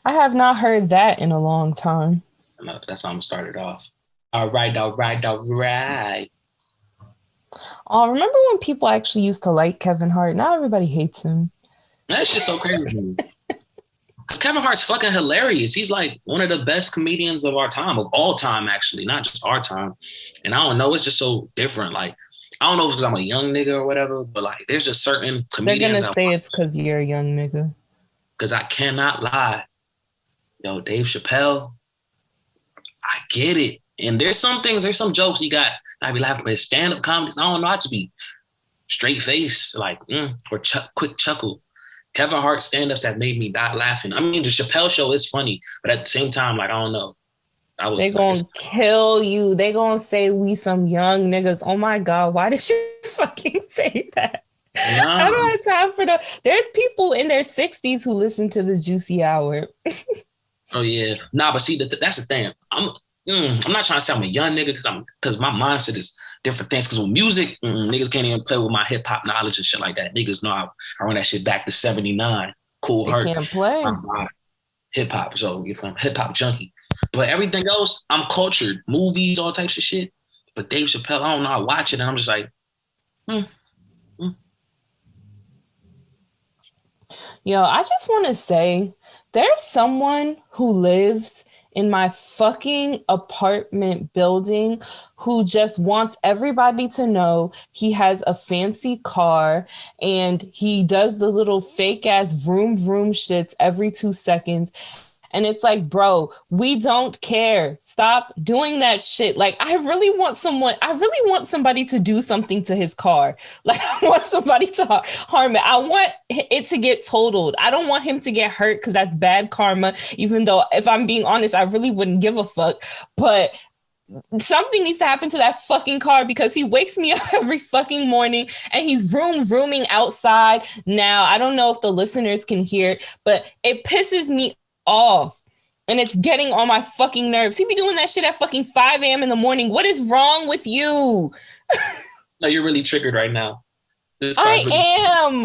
I have not heard that in a long time. No, that's how I'm started off. All right, all right, all right. Oh, remember when people actually used to like Kevin Hart? Now everybody hates him. That shit's so crazy. Because Kevin Hart's fucking hilarious. He's like one of the best comedians of our time, of all time, actually, not just our time. And I don't know, it's just so different. Like, I don't know if it's because I'm a young nigga or whatever, but like, there's just certain They're comedians gonna say it's because you're a young nigga. because I cannot lie. Yo, Dave Chappelle, I get it. And there's some jokes he got. I be laughing, but his stand-up comedies, I don't know, I just be straight face, like, or quick chuckle. Kevin Hart stand-ups have made me die laughing. I mean, the Chappelle show is funny, but at the same time, like, I don't know. They gonna kill you. They gonna say we some young niggas. Oh my God, why did you fucking say that? Nah. I don't have time for that. There's people in their 60s who listen to the Juicy Hour. Oh yeah. Nah, but see, that's the thing. I'm not trying to say I'm a young nigga because my mindset is different things. Because with music, niggas can't even play with my hip hop knowledge and shit like that. Niggas know I run that shit back to 79. Cool Herc. Can't play hip hop. So you're from hip hop junkie. But everything else, I'm cultured. Movies, all types of shit. But Dave Chappelle, I don't know. I watch it and I'm just like, Yo, I just want to say there's someone who lives in my fucking apartment building who just wants everybody to know he has a fancy car and he does the little fake ass vroom vroom shits every 2 seconds. And it's like, bro, we don't care. Stop doing that shit. Like, I really want somebody to do something to his car. Like, I want somebody to harm it. I want it to get totaled. I don't want him to get hurt because that's bad karma. Even though, if I'm being honest, I really wouldn't give a fuck. But something needs to happen to that fucking car because he wakes me up every fucking morning and he's vrooming outside. Now, I don't know if the listeners can hear it, but it pisses me off and it's getting on my fucking nerves. He be doing that shit at fucking 5 a.m. in the morning. What is wrong with you? No, you're really triggered right now. I am.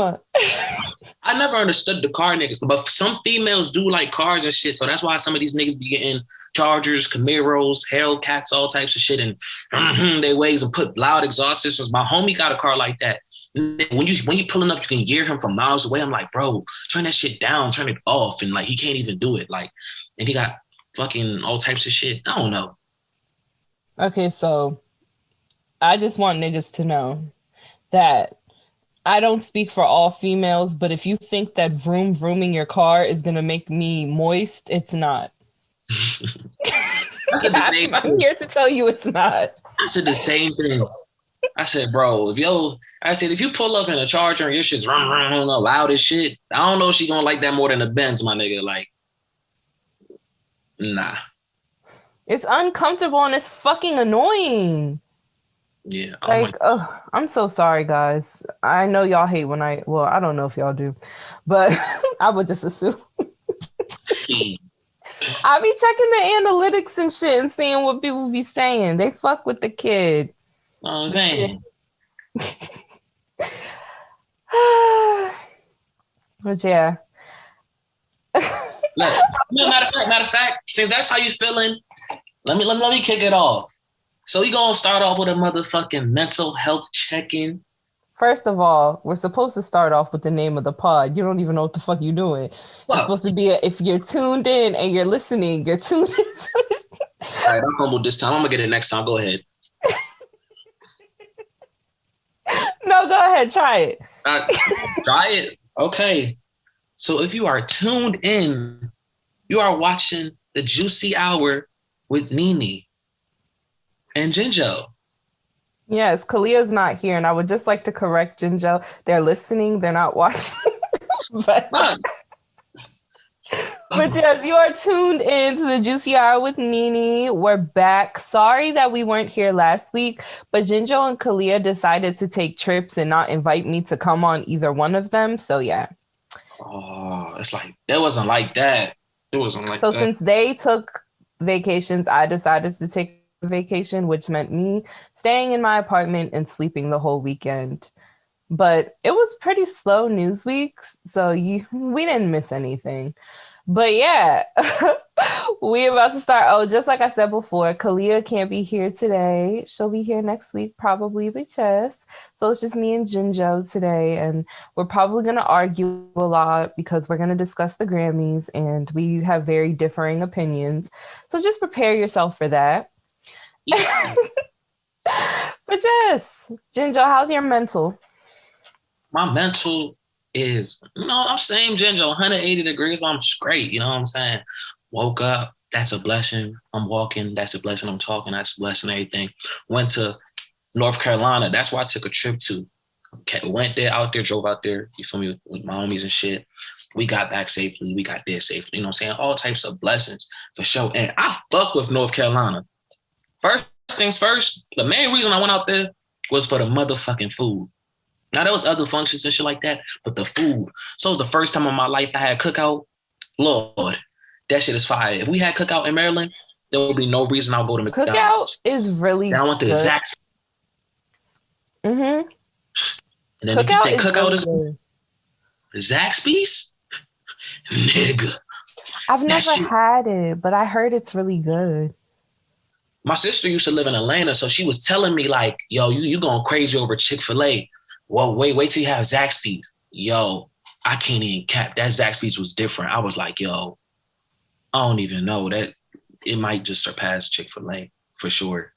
I never understood the car niggas, but some females do like cars and shit. So that's why some of these niggas be getting Chargers, Camaros, Hellcats, all types of shit, and they ways and put loud exhaust systems. My homie got a car like that. When you pulling up, you can hear him from miles away. I'm like, bro, turn that shit down, turn it off, and like he can't even do it. Like, and he got fucking all types of shit. I don't know. Okay, so I just want niggas to know that I don't speak for all females, but if you think that vrooming your car is gonna make me moist, it's not. I'm here to tell you it's not. I said the same thing. I said, bro, if you pull up in a Charger and your shit's run loud as shit, I don't know if she gonna like that more than a Benz, my nigga. Like, nah. It's uncomfortable and it's fucking annoying. Yeah. Like, I'm so sorry, guys. I know y'all hate when I don't know if y'all do, but I would just assume. I be checking the analytics and shit and seeing what people be saying. They fuck with the kid. I'm saying. But yeah. Matter of fact, since that's how you feeling, let me kick it off. So we gonna start off with a motherfucking mental health check-in. First of all, we're supposed to start off with the name of the pod. You don't even know what the fuck you're doing. Whoa. It's supposed to be if you're tuned in and you're listening, you're tuned in. All right, I'm humble this time. I'm gonna get it next time. Go ahead. No, go ahead. Try it. Try it. Okay. So if you are tuned in, you are watching the Juicy Hour with Nene Njinjoh. Yes, Kalia's not here, and I would just like to correct Njinjoh. They're listening, they're not watching. but yes, you are tuned in to the Juicy Hour with Nene. We're back. Sorry that we weren't here last week, but Njinjoh and Kalia decided to take trips and not invite me to come on either one of them. So yeah. Oh, it's like that wasn't like that. It wasn't like that. So since they took vacations, I decided to take a vacation, which meant me staying in my apartment and sleeping the whole weekend. But it was pretty slow news week, so we didn't miss anything. But yeah, we about to start. Oh, just like I said before, Kalia can't be here today. She'll be here next week, probably because. So it's just me and Jinjo today, and we're probably gonna argue a lot because we're gonna discuss the Grammys, and we have very differing opinions. So just prepare yourself for that. But yes, Jinjo, how's your mental? My mental is, I'm same ginger, 180 degrees. I'm straight. You know what I'm saying? Woke up. That's a blessing. I'm walking. That's a blessing. I'm talking. That's a blessing. Everything. Went to North Carolina. That's where I took a trip to. Okay, went there, out there, drove out there. You feel me? With my homies and shit. We got back safely. We got there safely. You know what I'm saying? All types of blessings for sure. And I fuck with North Carolina. First things first, the main reason I went out there was for the motherfucking food. Now there was other functions and shit like that, but the food. So it was the first time in my life I had cookout. Lord, that shit is fire. If we had cookout in Maryland, there would be no reason I'll go to Cookout McDonald's. is really Then I went to good. Zach's. Mm-hmm. And then if you Cookout think is cookout really is good. Zaxby's, nigga, I've that never shit. had it, but I heard it's really good. My sister used to live in Atlanta, so she was telling me like, "Yo, you going crazy over Chick-fil-A? Well, wait till you have Zaxby's." Yo, I can't even cap. That Zaxby's was different. I was like, yo, I don't even know that it might just surpass Chick-fil-A for sure.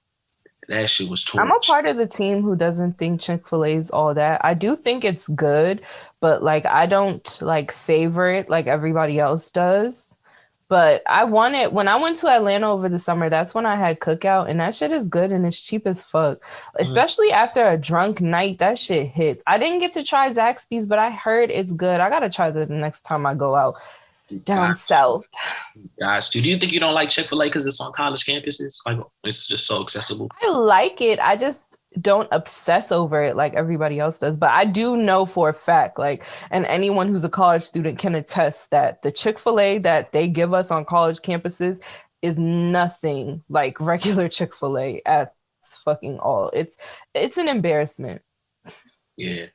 That shit was I'm a torch. part of the team who doesn't think Chick-fil-A is all that. I do think it's good, but like I don't like favor it like everybody else does. But I want it when I went to Atlanta over the summer, that's when I had cookout and that shit is good and it's cheap as fuck. Mm, Especially after a drunk night, that shit hits. I didn't get to try Zaxby's, but I heard it's good. I gotta try that the next time I go out down God, south. guys, do you think you don't like Chick-fil-A because it's on college campuses? Like, it's just so accessible. I like it. I just don't obsess over it like everybody else does. But I do know for a fact, like, and anyone who's a college student can attest that the Chick-fil-A that they give us on college campuses is nothing like regular Chick-fil-A at fucking all. It's an embarrassment. Yeah.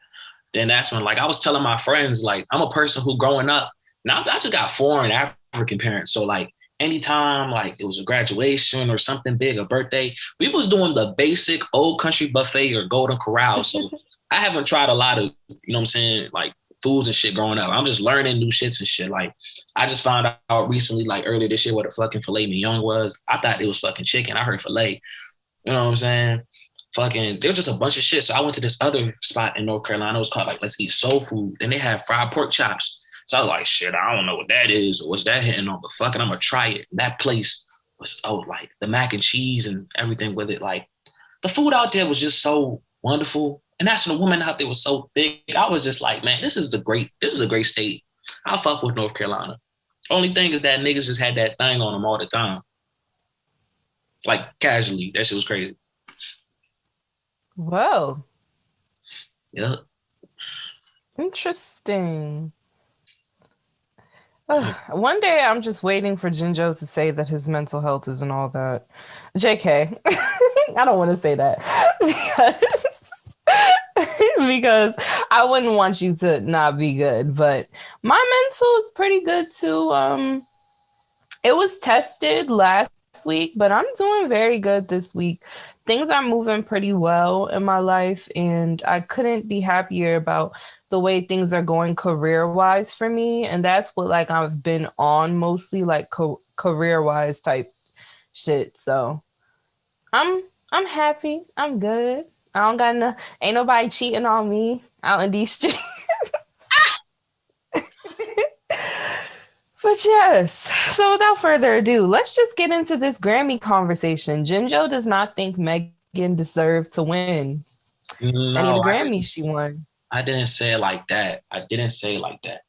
Then that's when, like, I was telling my friends, like, I'm a person who growing up, now I just got foreign African parents. So, like, anytime, like, it was a graduation or something big, a birthday, we was doing the basic old country buffet or Golden Corral. So, I haven't tried a lot of, you know what I'm saying, like, foods and shit growing up. I'm just learning new shits and shit. Like, I just found out recently, like, earlier this year, what a fucking filet mignon was. I thought it was fucking chicken. I heard filet. You know what I'm saying? Fucking, there was just a bunch of shit. So I went to this other spot in North Carolina. It was called like Let's Eat Soul Food, and they had fried pork chops. So I was like, shit, I don't know what that is or what's that hitting on, but fucking, I'm gonna try it. And that place was like the mac and cheese and everything with it. Like the food out there was just so wonderful, and that's the woman out there was so big. I was just like, man, this is a great state. I fuck with North Carolina. Only thing is that niggas just had that thing on them all the time, like casually. That shit was crazy. Whoa, Yeah. interesting. Ugh, one day I'm just waiting for Jinjo to say that his mental health isn't all that. JK. I don't want to say that because, because I wouldn't want you to not be good, but my mental is pretty good too. It was tested last week, but I'm doing very good this week. Things are moving pretty well in my life, and I couldn't be happier about the way things are going career wise for me. And that's what like I've been on mostly like career wise type shit. So I'm happy. I'm good. I don't got no ain't nobody cheating on me out in these streets. But yes, so without further ado, let's just get into this Grammy conversation. Jinjo does not think Megan deserved to win any of the No, Grammys she won. I didn't say it like that. I didn't say it like that.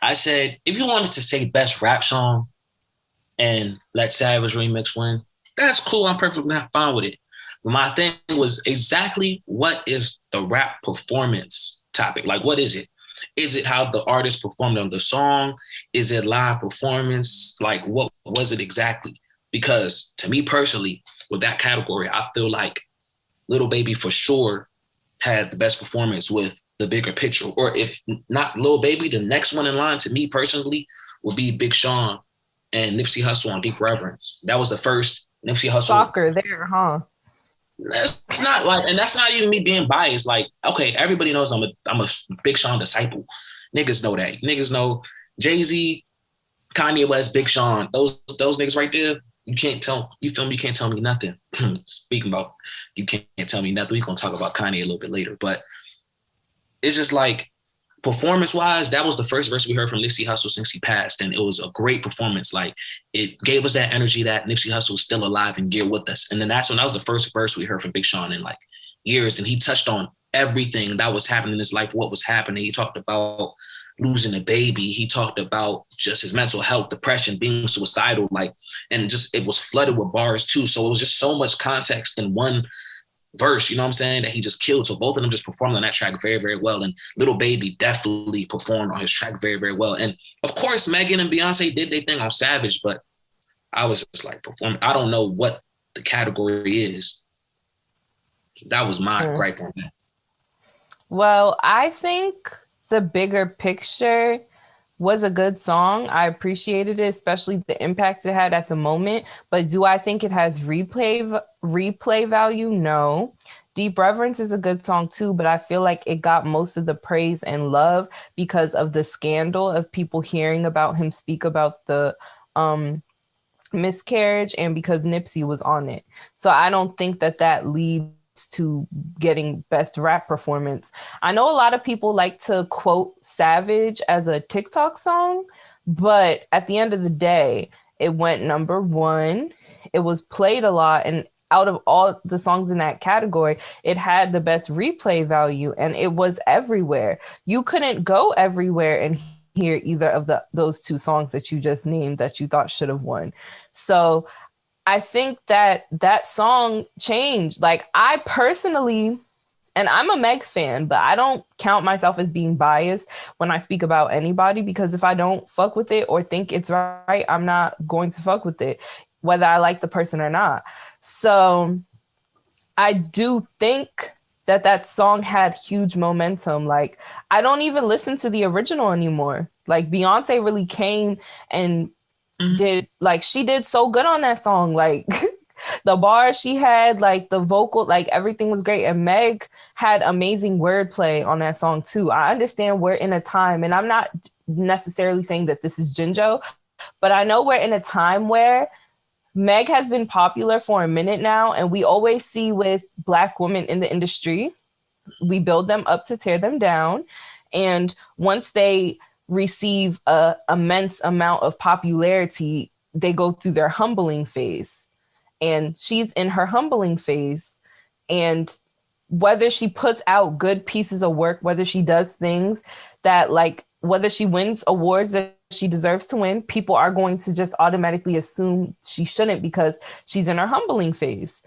I said if you wanted to say best rap song and let Savage remix win, that's cool. I'm perfectly fine with it. But my thing was exactly what is the rap performance topic? Like, what is it? Is it how the artist performed on the song? Is it live performance? Like, what was it exactly? Because to me personally, with that category, I feel like Little Baby for sure had the best performance with the bigger picture. Or if not Lil Baby, the next one in line to me personally would be Big Sean and Nipsey Hussle on Deep Reverence. That was the first Nipsey Hussle. Shocker there, huh? That's not like, and that's not even me being biased. Like, okay, everybody knows I'm a Big Sean disciple. Niggas know that. Niggas know Jay-Z, Kanye West, Big Sean. Those niggas right there. You can't tell. You feel me? You can't tell me nothing. Speaking about, you can't tell me nothing. We're gonna talk about Kanye a little bit later, but it's just like performance-wise, that was the first verse we heard from Nipsey Hussle since he passed, and it was a great performance. Like, it gave us that energy that Nipsey Hussle was still alive and gear with us. And then that was the first verse we heard from Big Sean in like years, and he touched on everything that was happening in his life, what was happening. He talked about losing a baby. He talked about just his mental health, depression, being suicidal, like, and just it was flooded with bars too. So it was just so much context in one verse, you know what I'm saying, that he just killed. So both of them just performed on that track very, very well. And Little Baby definitely performed on his track very, very well. And of course, Megan and Beyonce did their thing on Savage, but I was just like performing. I don't know what the category is. That was my gripe on that. Well, I think The Bigger Picture was a good song. I appreciated it, especially the impact it had at the moment. But do I think it has replay value? No. Deep Reverence is a good song too, but I feel like it got most of the praise and love because of the scandal of people hearing about him speak about the miscarriage, and because Nipsey was on it. So I don't think that leads to getting best rap performance. I know a lot of people like to quote Savage as a TikTok song, but at the end of the day, it went number one. It was played a lot, and out of all the songs in that category, it had the best replay value, and it was everywhere. You couldn't go everywhere and hear either of those two songs that you just named that you thought should have won. So I think that song changed. Like, I personally, and I'm a Meg fan, but I don't count myself as being biased when I speak about anybody, because if I don't fuck with it or think it's right, I'm not going to fuck with it, whether I like the person or not. So I do think that song had huge momentum. Like, I don't even listen to the original anymore. Like, Beyonce really came and she did so good on that song. Like, the bars she had, like the vocal, like everything was great. And Meg had amazing wordplay on that song too. I understand we're in a time, and I'm not necessarily saying that this is Njinjoh, but I know we're in a time where Meg has been popular for a minute now, and we always see with Black women in the industry, we build them up to tear them down. And once they receive a immense amount of popularity, they go through their humbling phase. And she's in her humbling phase. And whether she puts out good pieces of work, whether she does things that, like, whether she wins awards that she deserves to win, people are going to just automatically assume she shouldn't because she's in her humbling phase.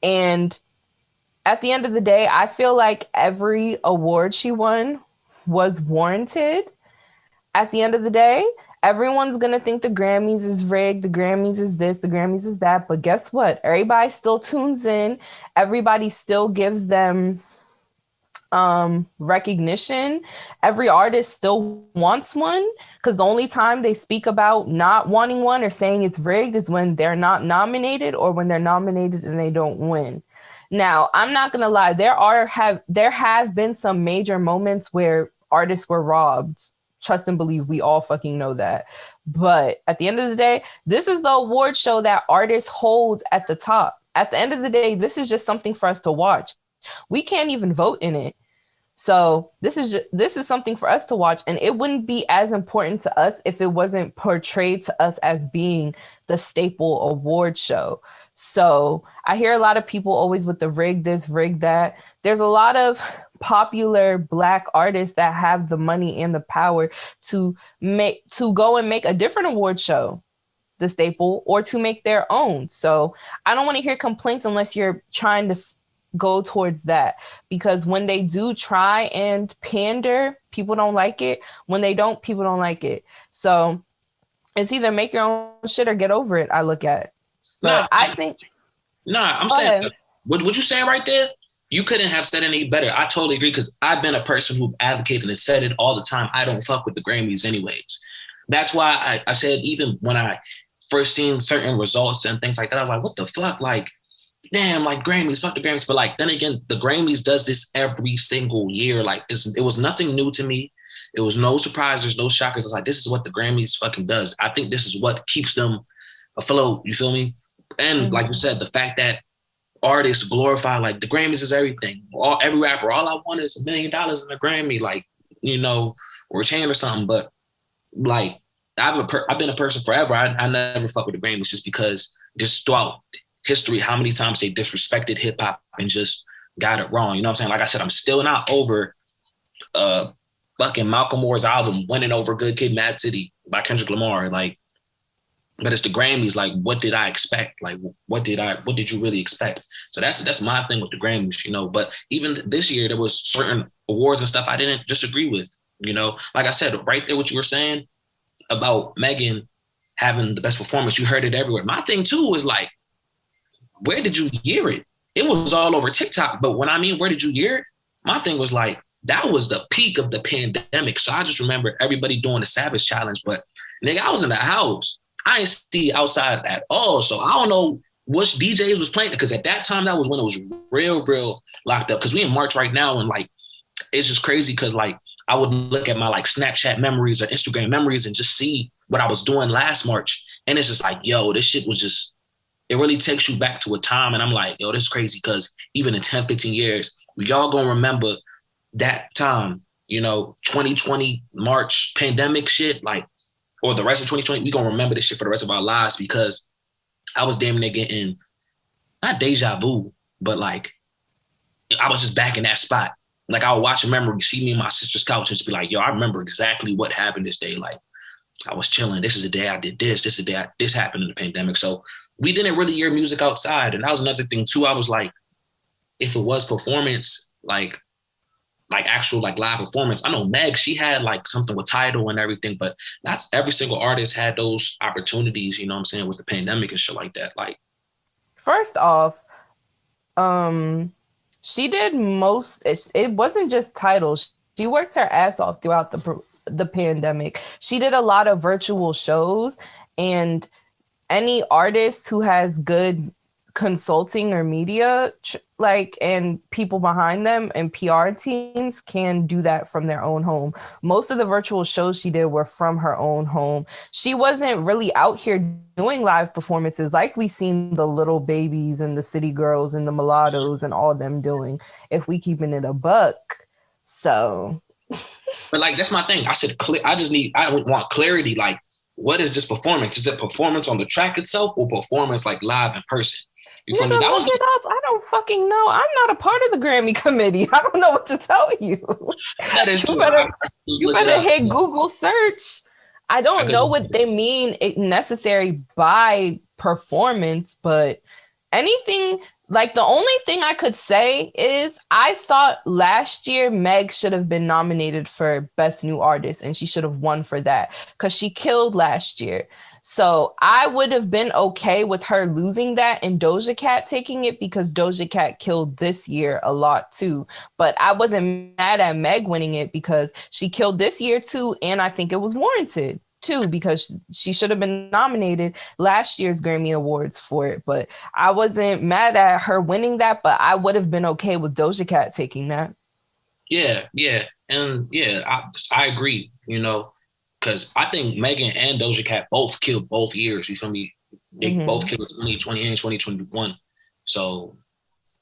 And at the end of the day, I feel like every award she won was warranted. At the end of the day, everyone's going to think the Grammys is rigged, the Grammys is this, the Grammys is that. But guess what? Everybody still tunes in. Everybody still gives them recognition. Every artist still wants one, because the only time they speak about not wanting one or saying it's rigged is when they're not nominated, or when they're nominated and they don't win. Now, I'm not gonna lie, there have been some major moments where artists were robbed. Trust and believe, we all fucking know that. But at the end of the day, this is the award show that artists hold at the top. At the end of the day, this is just something for us to watch. We can't even vote in it. So this is something for us to watch, and it wouldn't be as important to us if it wasn't portrayed to us as being the staple award show. So I hear a lot of people always with the rig this, rig that. There's a lot of popular Black artists that have the money and the power to go and make a different award show the staple, or to make their own. So I don't want to hear complaints unless you're trying to go towards that, because when they do try and pander, people don't like it. When they don't, people don't like it. So it's either make your own shit or get over it, I look at. But I'm saying what you saying right there, you couldn't have said any better. I totally agree, because I've been a person who've advocated and said it all the time. I don't fuck with the Grammys anyways. That's why I said even when I first seen certain results and things like that, I was like, what the fuck? Like, damn, like Grammys, fuck the Grammys. But like then again, the Grammys does this every single year. Like it was nothing new to me. It was no surprises, no shockers. It's like this is what the Grammys fucking does. I think this is what keeps them afloat. You feel me? And like you said, the fact that artists glorify like the Grammys is everything. Every rapper, all I want is $1 million in a Grammy, like or a chain or something. But like I've been a person forever. I never fuck with the Grammys just because just throughout history, how many times they disrespected hip hop and just got it wrong. You know what I'm saying? Like I said, I'm still not over fucking Malcolm Moore's album winning over Good Kid, Mad City by Kendrick Lamar. Like, but it's the Grammys. Like, what did I expect? Like, what did you really expect? So that's my thing with the Grammys, But even this year, there was certain awards and stuff I didn't disagree with. Like I said, right there, what you were saying about Megan having the best performance, you heard it everywhere. My thing too was like, where did you hear it? It was all over TikTok. But when I mean, where did you hear it? My thing was like, that was the peak of the pandemic. So I just remember everybody doing the Savage Challenge. But nigga, I was in the house. I ain't see outside at all. So I don't know which DJs was playing. Because at that time, that was when it was real locked up. Because we in March right now. And like, it's just crazy because like, I would look at my like Snapchat memories or Instagram memories and just see what I was doing last March. And it's just like, yo, this shit was just, it really takes you back to a time. And I'm like, yo, this is crazy because even in 10, 15 years, we all gonna remember that time, 2020 March pandemic shit, like, or the rest of 2020, we gonna remember this shit for the rest of our lives because I was damn near getting, not deja vu, but like, I was just back in that spot. Like I would watch a memory, see me in my sister's couch and just be like, yo, I remember exactly what happened this day. Like I was chilling. This is the day I did this. This is the day this happened in the pandemic. So we didn't really hear music outside. And that was another thing too. I was like, if it was performance, like actual like live performance, I know Meg, she had like something with Tidal and everything, but not every single artist had those opportunities, you know what I'm saying, with the pandemic and shit like that. Like, first off, she did most, it wasn't just titles. She worked her ass off throughout the pandemic. She did a lot of virtual shows, and any artist who has good consulting or media and people behind them and PR teams can do that from their own home. Most of the virtual shows she did were from her own home. She wasn't really out here doing live performances like we seen the Little Babies and the City Girls and the Mulattoes and all them doing, if we keeping it a buck. So but like that's my thing. I said I want clarity. Like, what is this performance? Is it performance on the track itself or performance like live in person? You feel me? That was look it up. I don't fucking know. I'm not a part of the Grammy committee. I don't know what to tell you. That is you true. you better hit Google search. I don't know what they mean necessary by performance, but anything like the only thing I could say is I thought last year Meg should have been nominated for Best New Artist and she should have won for that because she killed last year. So I would have been okay with her losing that and Doja Cat taking it because Doja Cat killed this year a lot too. But I wasn't mad at Meg winning it because she killed this year too. And I think it was warranted too because she should have been nominated last year's Grammy Awards for it. But I wasn't mad at her winning that, but I would have been okay with Doja Cat taking that. Yeah. And yeah, I agree, because I think Megan and Doja Cat both killed both years. You feel me? They both killed 2020 and 2021. So,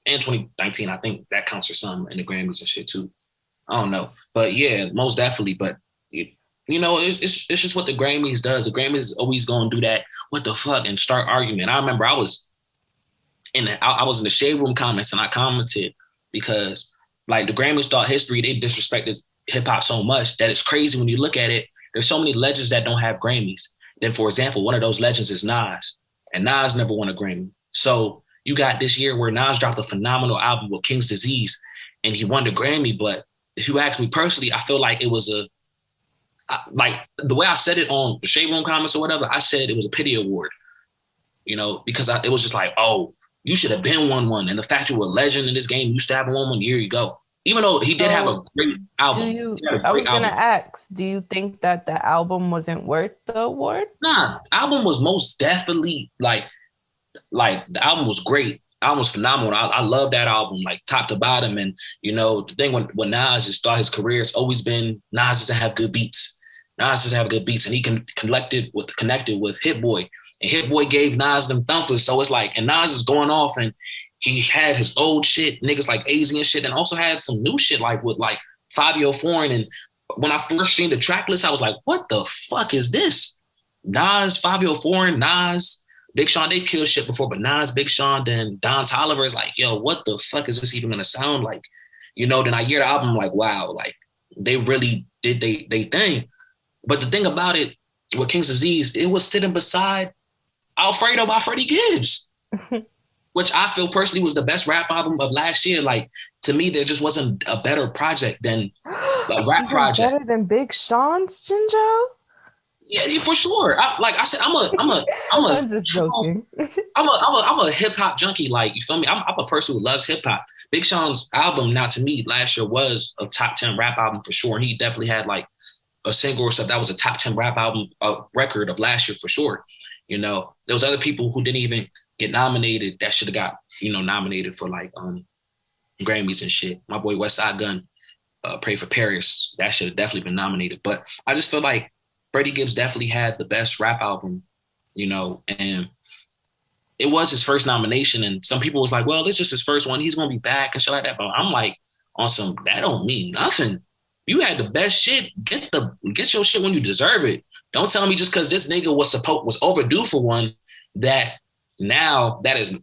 and 2019, I think that counts for some in the Grammys and shit too. I don't know. But yeah, most definitely. But, it's just what the Grammys does. The Grammys is always going to do that, what the fuck, and start argument. I remember I was in the Shade Room comments and I commented because, like, the Grammys throughout history, they disrespected hip hop so much that it's crazy when you look at it. There's so many legends that don't have Grammys. Then, for example, one of those legends is Nas, and Nas never won a Grammy. So you got this year where Nas dropped a phenomenal album with King's Disease, and he won the Grammy. But if you ask me personally, I feel like it was like the way I said it on the Shade Room comments or whatever, I said it was a pity award, because it was just like, oh, you should have been won one. And the fact you were a legend in this game, you used to have won one, here you go. Even though he did have a So great do album. you, He had a I great was gonna album. ask, do you think that the album wasn't worth the award? Nah, album was most definitely like the album was great. Album was phenomenal. I love that album, like top to bottom. And you know, the thing when Nas just started his career, it's always been Nas doesn't have good beats. Nas doesn't have good beats, and he connected with Hit Boy, and Hit Boy gave Nas them thumpers. So it's like, and Nas is going off, and he had his old shit, niggas like AZ and shit, and also had some new shit like with like 5 Year Foreign. And when I first seen the track list, I was like, what the fuck is this? Nas, 5 Year Foreign, Nas, Big Sean, they've killed shit before, but Nas, Big Sean, then Don Toliver is like, yo, what the fuck is this even gonna sound like? You know, then I hear the album, like, wow, like they really did they thing. But the thing about it with King's Disease, it was sitting beside Alfredo by Freddie Gibbs, which I feel personally was the best rap album of last year. Like to me, there just wasn't a better project than a rap Even project. better than Big Sean's Jinjo? Yeah, for sure. Like I said, I'm just joking. I'm a hip hop junkie. Like you feel me? I'm a person who loves hip hop. Big Sean's album, now to me, last year was a top 10 rap album for sure. He definitely had like a single or something that was a top 10 rap album record of last year for sure. You know, there was other people who didn't even get nominated that should have got, you know, nominated for like Grammys and shit. My boy West Side Gun, Pray for Paris, that should have definitely been nominated. But I just feel like Freddie Gibbs definitely had the best rap album, you know, and it was his first nomination. And some people was like, well, it's just his first one. He's gonna be back and shit like that. But I'm like, on some that don't mean nothing. You had the best shit. Get your shit when you deserve it. Don't tell me just because this nigga was overdue for one that now that is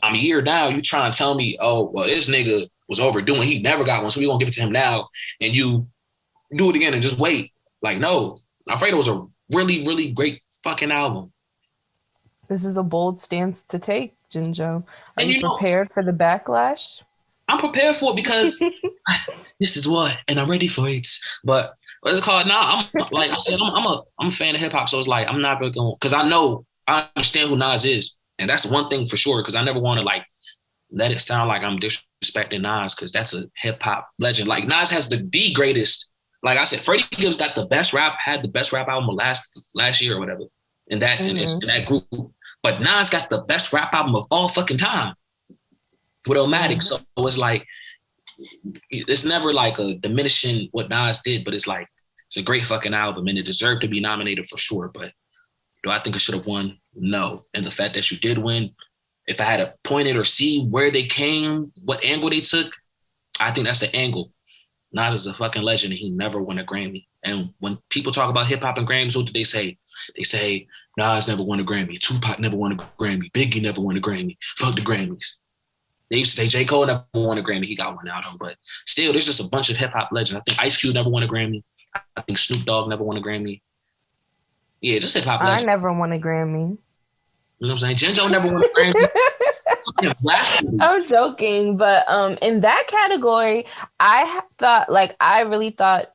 I'm a year now. You trying to tell me, oh well, this nigga was overdue and he never got one, so we gonna give it to him now, and you do it again and just wait. Like no, Alfredo was a really really great fucking album. This is a bold stance to take, Jinjo. Are And you you know, prepared for the backlash? I'm prepared for it because this is what, and I'm ready for it. But what's it called? Now I'm like I said, I'm a fan of hip hop, so it's like I'm not really going because I understand who Nas is, and that's one thing for sure. Because I never want to like let it sound like I'm disrespecting Nas because that's a hip hop legend. Like Nas has the greatest. Like I said, Freddie Gibbs got the best rap, had the best rap album last year or whatever in that in that group. But Nas got the best rap album of all fucking time with Illmatic. So it's like it's never like a diminishing what Nas did, but it's like it's a great fucking album and it deserved to be nominated for sure. But do I think it should have won? No. And the fact that you did win, if I had to point it or see where they came, what angle they took, I think that's the angle. Nas is a fucking legend and he never won a Grammy. And when people talk about hip hop and Grammys, what do they say? They say Nas never won a Grammy, Tupac never won a Grammy, Biggie never won a Grammy. Fuck the Grammys. They used to say J. Cole never won a Grammy. He got one now, though. But still, there's just a bunch of hip hop legends. I think Ice Cube never won a Grammy. I think Snoop Dogg never won a Grammy. Yeah, just hip hop I legends. never won a Grammy. You know what I'm saying? Jinjo never won a Grammy. I'm joking, but in that category, I really thought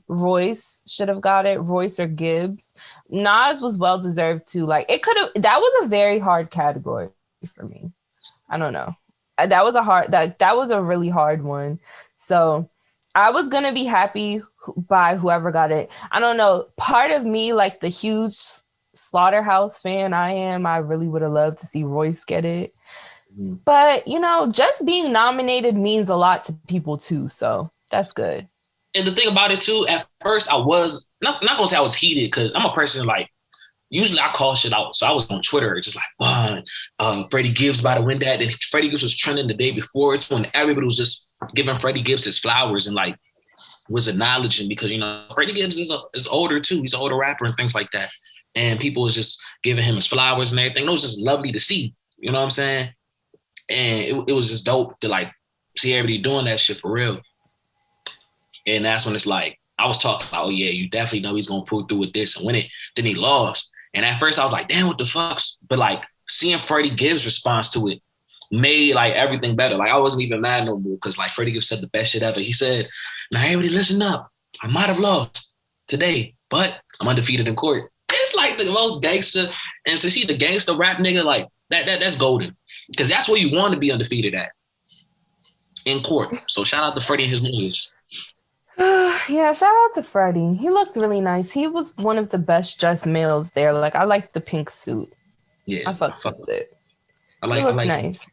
Royce should have got it, Royce or Gibbs. Nas was well deserved too. Like it could have that was a very hard category for me. I don't know. That was a really hard one. So I was gonna be happy by whoever got it. I don't know. Part of me, like the huge Slaughterhouse fan I really would have loved to see Royce get it. Mm-hmm. But you know, just being nominated means a lot to people too. So that's good. And the thing about it too, at first I was not gonna say I was heated because I'm a person like usually I call shit out. So I was on Twitter, just like, Freddie Gibbs about to win that. And Freddie Gibbs was trending the day before. It's when everybody was just giving Freddie Gibbs his flowers and like was acknowledging because, you know, Freddie Gibbs is older too. He's an older rapper and things like that. And people was just giving him his flowers and everything. It was just lovely to see. You know what I'm saying? And it was just dope to like see everybody doing that shit for real. And that's when it's like, I was talking about, oh yeah, you definitely know he's going to pull through with this and win it. Then he lost. And at first I was like, damn, what the fuck? But like seeing Freddie Gibbs' response to it made like everything better. Like I wasn't even mad no more because like Freddie Gibbs said the best shit ever. He said, now everybody listen up. I might have lost today, but I'm undefeated in court. It's like the most gangster. And to see the gangster rap nigga like that's golden. Because that's where you want to be undefeated at. in court. So shout out to Freddie and his lawyers. Yeah, shout out to Freddie. He looked really nice. He was one of the best dressed males there. Like I liked the pink suit. Yeah, I I fucked fuck. with it. He I looked like nice.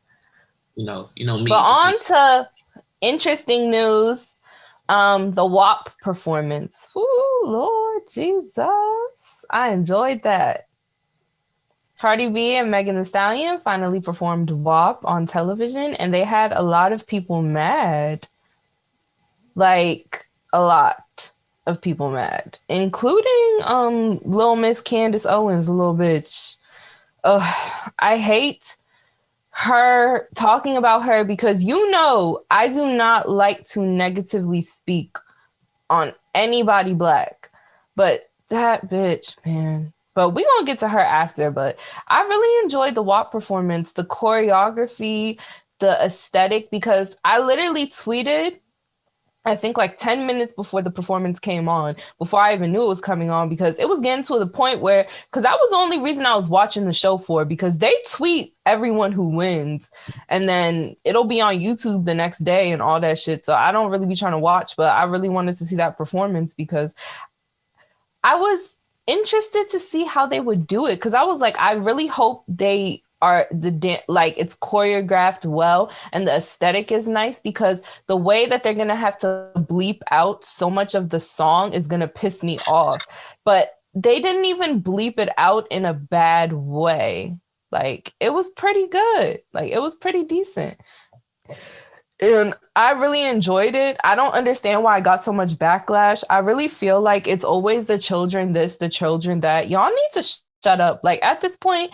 me. But Just be on to interesting news. The WAP performance. Ooh, Lord Jesus. I enjoyed that. Cardi B and Megan Thee Stallion finally performed WAP on television, and they had a lot of people mad. Like a lot of people mad, including Lil Miss Candace Owens, a little bitch. I hate her talking about her because I do not like to negatively speak on anybody black, but that bitch, man. But we gonna get to her after. But I really enjoyed the WAP performance, the choreography, the aesthetic, because I literally tweeted, I think like 10 minutes before the performance came on, before I even knew it was coming on, because it was getting to the point where, because that was the only reason I was watching the show for, because they tweet everyone who wins and then it'll be on YouTube the next day and all that shit. So I don't really be trying to watch, but I really wanted to see that performance because I was interested to see how they would do it. Because I was like, I really hope they are like it's choreographed well and the aesthetic is nice, because the way that they're gonna have to bleep out so much of the song is gonna piss me off. But they didn't even bleep it out in a bad way. Like it was pretty good. Like it was pretty decent. And I really enjoyed it. I don't understand why I got so much backlash. I really feel like it's always the children this, the children that. Y'all need to shut up. Like at this point,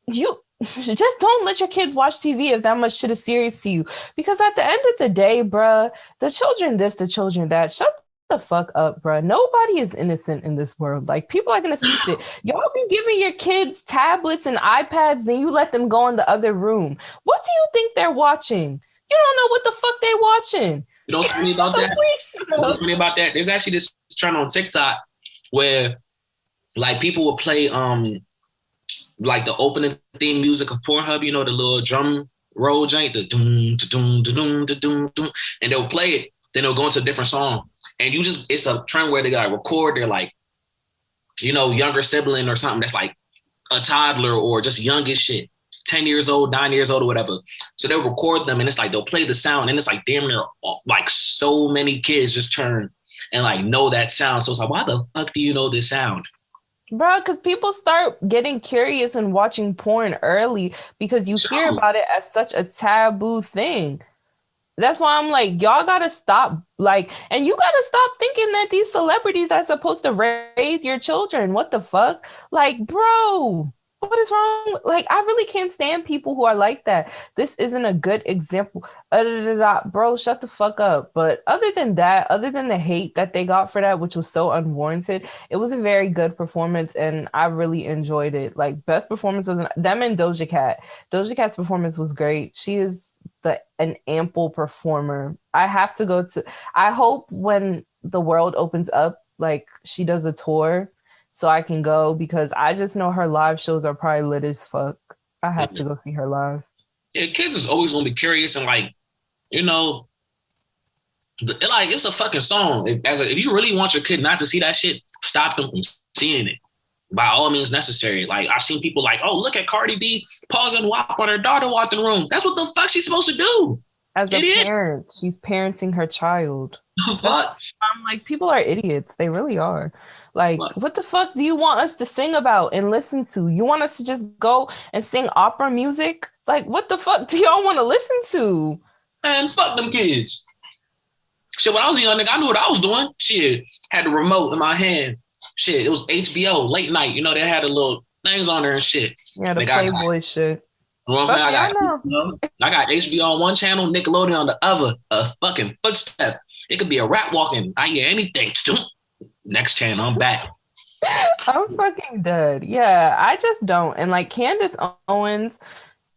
you just don't let your kids watch TV if that much shit is serious to you. Because at the end of the day, bruh, the children this, the children that. Shut the fuck up, bruh. Nobody is innocent in this world. Like people are gonna see shit. Y'all be giving your kids tablets and iPads, then you let them go in the other room. What do you think they're watching? You don't know what the fuck they watching. you know what's funny about So that? please You shut know what's up. funny about that? There's actually this trend on TikTok where like people will play like the opening theme music of Pornhub, you know, the little drum roll joint, the doom, doom, doom, doom, doom, and they'll play it, then they'll go into a different song. And it's a trend where they gotta record their like, younger sibling or something that's like a toddler or just young as shit, 10 years old, 9 years old, or whatever. So they'll record them and it's like they'll play the sound and it's like damn near like so many kids just turn and like know that sound. So it's like, why the fuck do you know this sound? Bro, because people start getting curious and watching porn early because you hear So about it as such a taboo thing. That's why I'm like, y'all gotta stop, like, and you gotta stop thinking that these celebrities are supposed to raise your children. What the fuck? Like, bro, what is wrong? Like, I really can't stand people who are like that. This isn't a good example. Bro, shut the fuck up. But other than that, other than the hate that they got for that, which was so unwarranted, it was a very good performance and I really enjoyed it. Like, best performance of them and Doja Cat. Doja Cat's performance was great. She is an ample performer. I hope when the world opens up, like she does a tour so I can go, because I just know her live shows are probably lit as fuck. I have to go see her live. yeah, kids is always gonna be curious and like, you know, like it's a fucking song. If you really want your kid not to see that shit, stop them from seeing it by all means necessary. Like I've seen people like, oh, look at Cardi B pausing WAP on her daughter walked in the room. That's what the fuck she's supposed to do. As a Idiot. parent, she's parenting her child. That's, Fuck. I'm like, people are idiots. They really are. Like, Fuck. what the fuck do you want us to sing about and listen to? You want us to just go and sing opera music? Like, what the fuck do y'all want to listen to? Man, fuck them kids. Shit, when I was a young nigga, I knew what I was doing. Shit, had the remote in my hand. Shit, it was HBO late night. You know, they had the little things on there and shit. Yeah, the Like Playboy shit. You know what I'm saying? I know. I got HBO on one channel, Nickelodeon on the other. A fucking footstep. It could be a rat walking. I hear anything. Next channel, I'm back. I'm fucking dead. Yeah, I just don't. And like Candace Owens,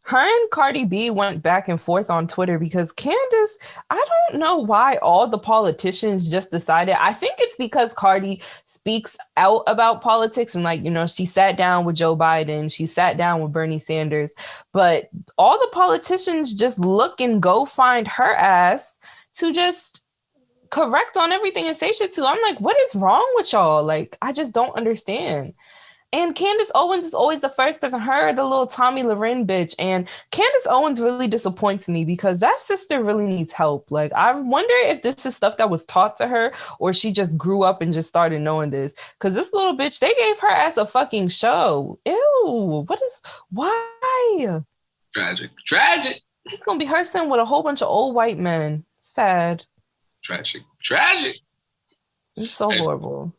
Her and Cardi B went back and forth on Twitter because Candace, I don't know why all the politicians just decided. I think it's because Cardi speaks out about politics and, like, she sat down with Joe Biden, she sat down with Bernie Sanders, but all the politicians just look and go find her ass to just correct on everything and say shit to. I'm like, what is wrong with y'all? Like, I just don't understand. And Candace Owens is always the first person, her, the little Tommy Loren bitch. And Candace Owens really disappoints me because that sister really needs help. Like, I wonder if this is stuff that was taught to her or she just grew up and just started knowing this. Because this little bitch, they gave her ass a fucking show. Ew. Why? Tragic. Tragic. It's going to be her son with a whole bunch of old white men. Sad. Tragic. It's so horrible.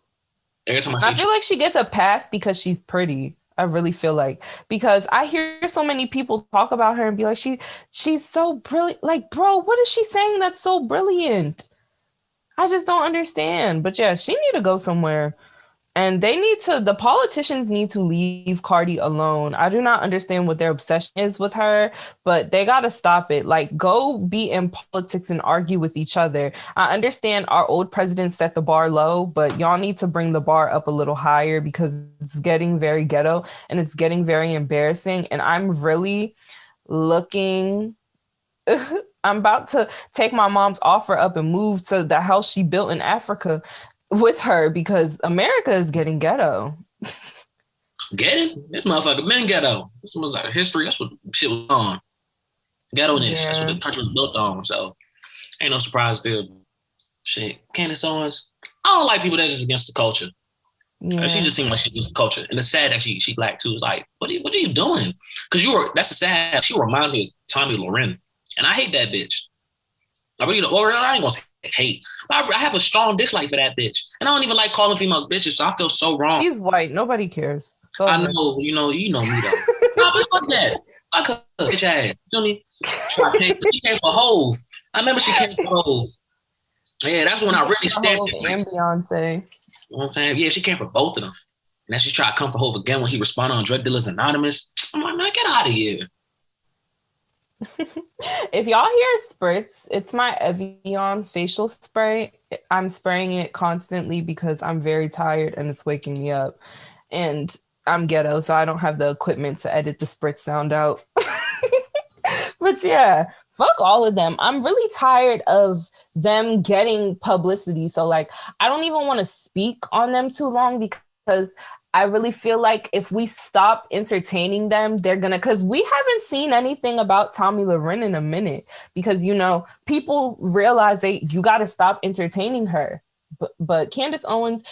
Every time I feel like she gets a pass because she's pretty. I really feel like, because I hear so many people talk about her and be like, she's so brilliant. Like, bro, what is she saying that's so brilliant? I just don't understand. But yeah, she need to go somewhere. And the politicians need to leave Cardi alone. I do not understand what their obsession is with her, but they got to stop it. Like, go be in politics and argue with each other. I understand our old president set the bar low, but y'all need to bring the bar up a little higher because it's getting very ghetto and it's getting very embarrassing. And I'm really looking. I'm about to take my mom's offer up and move to the house she built in Africa with her because America is getting ghetto. Getting? This motherfucker been ghetto. This was our history. That's what shit was on. Ghetto-ness. Yeah. That's what the country was built on. So ain't no surprise there. Shit. Candace Owens. I don't like people that's just against the culture. Yeah. She just seemed like she's against the culture. And it's sad that she black too. It's like, what are you doing? Because that's a sad, she reminds me of Tommy Loren. And I hate that bitch. I ain't gonna say hate. I have a strong dislike for that bitch. And I don't even like calling females bitches, so I feel so wrong. She's white. Nobody cares. I know, you know me though. No, but fuck that. I could bitch ass. You know me? She came for Hove. I remember she came for Hove. Yeah, that's when I really stamped it. And Beyonce. You know what I'm saying? Yeah, she came for both of them. And then she tried to come for Hove again when he responded on Drug Dealers Anonymous. I'm like, man, get out of here. If y'all hear spritz, it's my Evian facial spray. I'm spraying it constantly because I'm very tired and it's waking me up. And I'm ghetto, so I don't have the equipment to edit the spritz sound out. But yeah, fuck all of them. I'm really tired of them getting publicity. So, like, I don't even want to speak on them too long because I really feel like if we stop entertaining them, they're gonna, because we haven't seen anything about Tommy Loren in a minute because, people realize you got to stop entertaining her. But Candace Owens,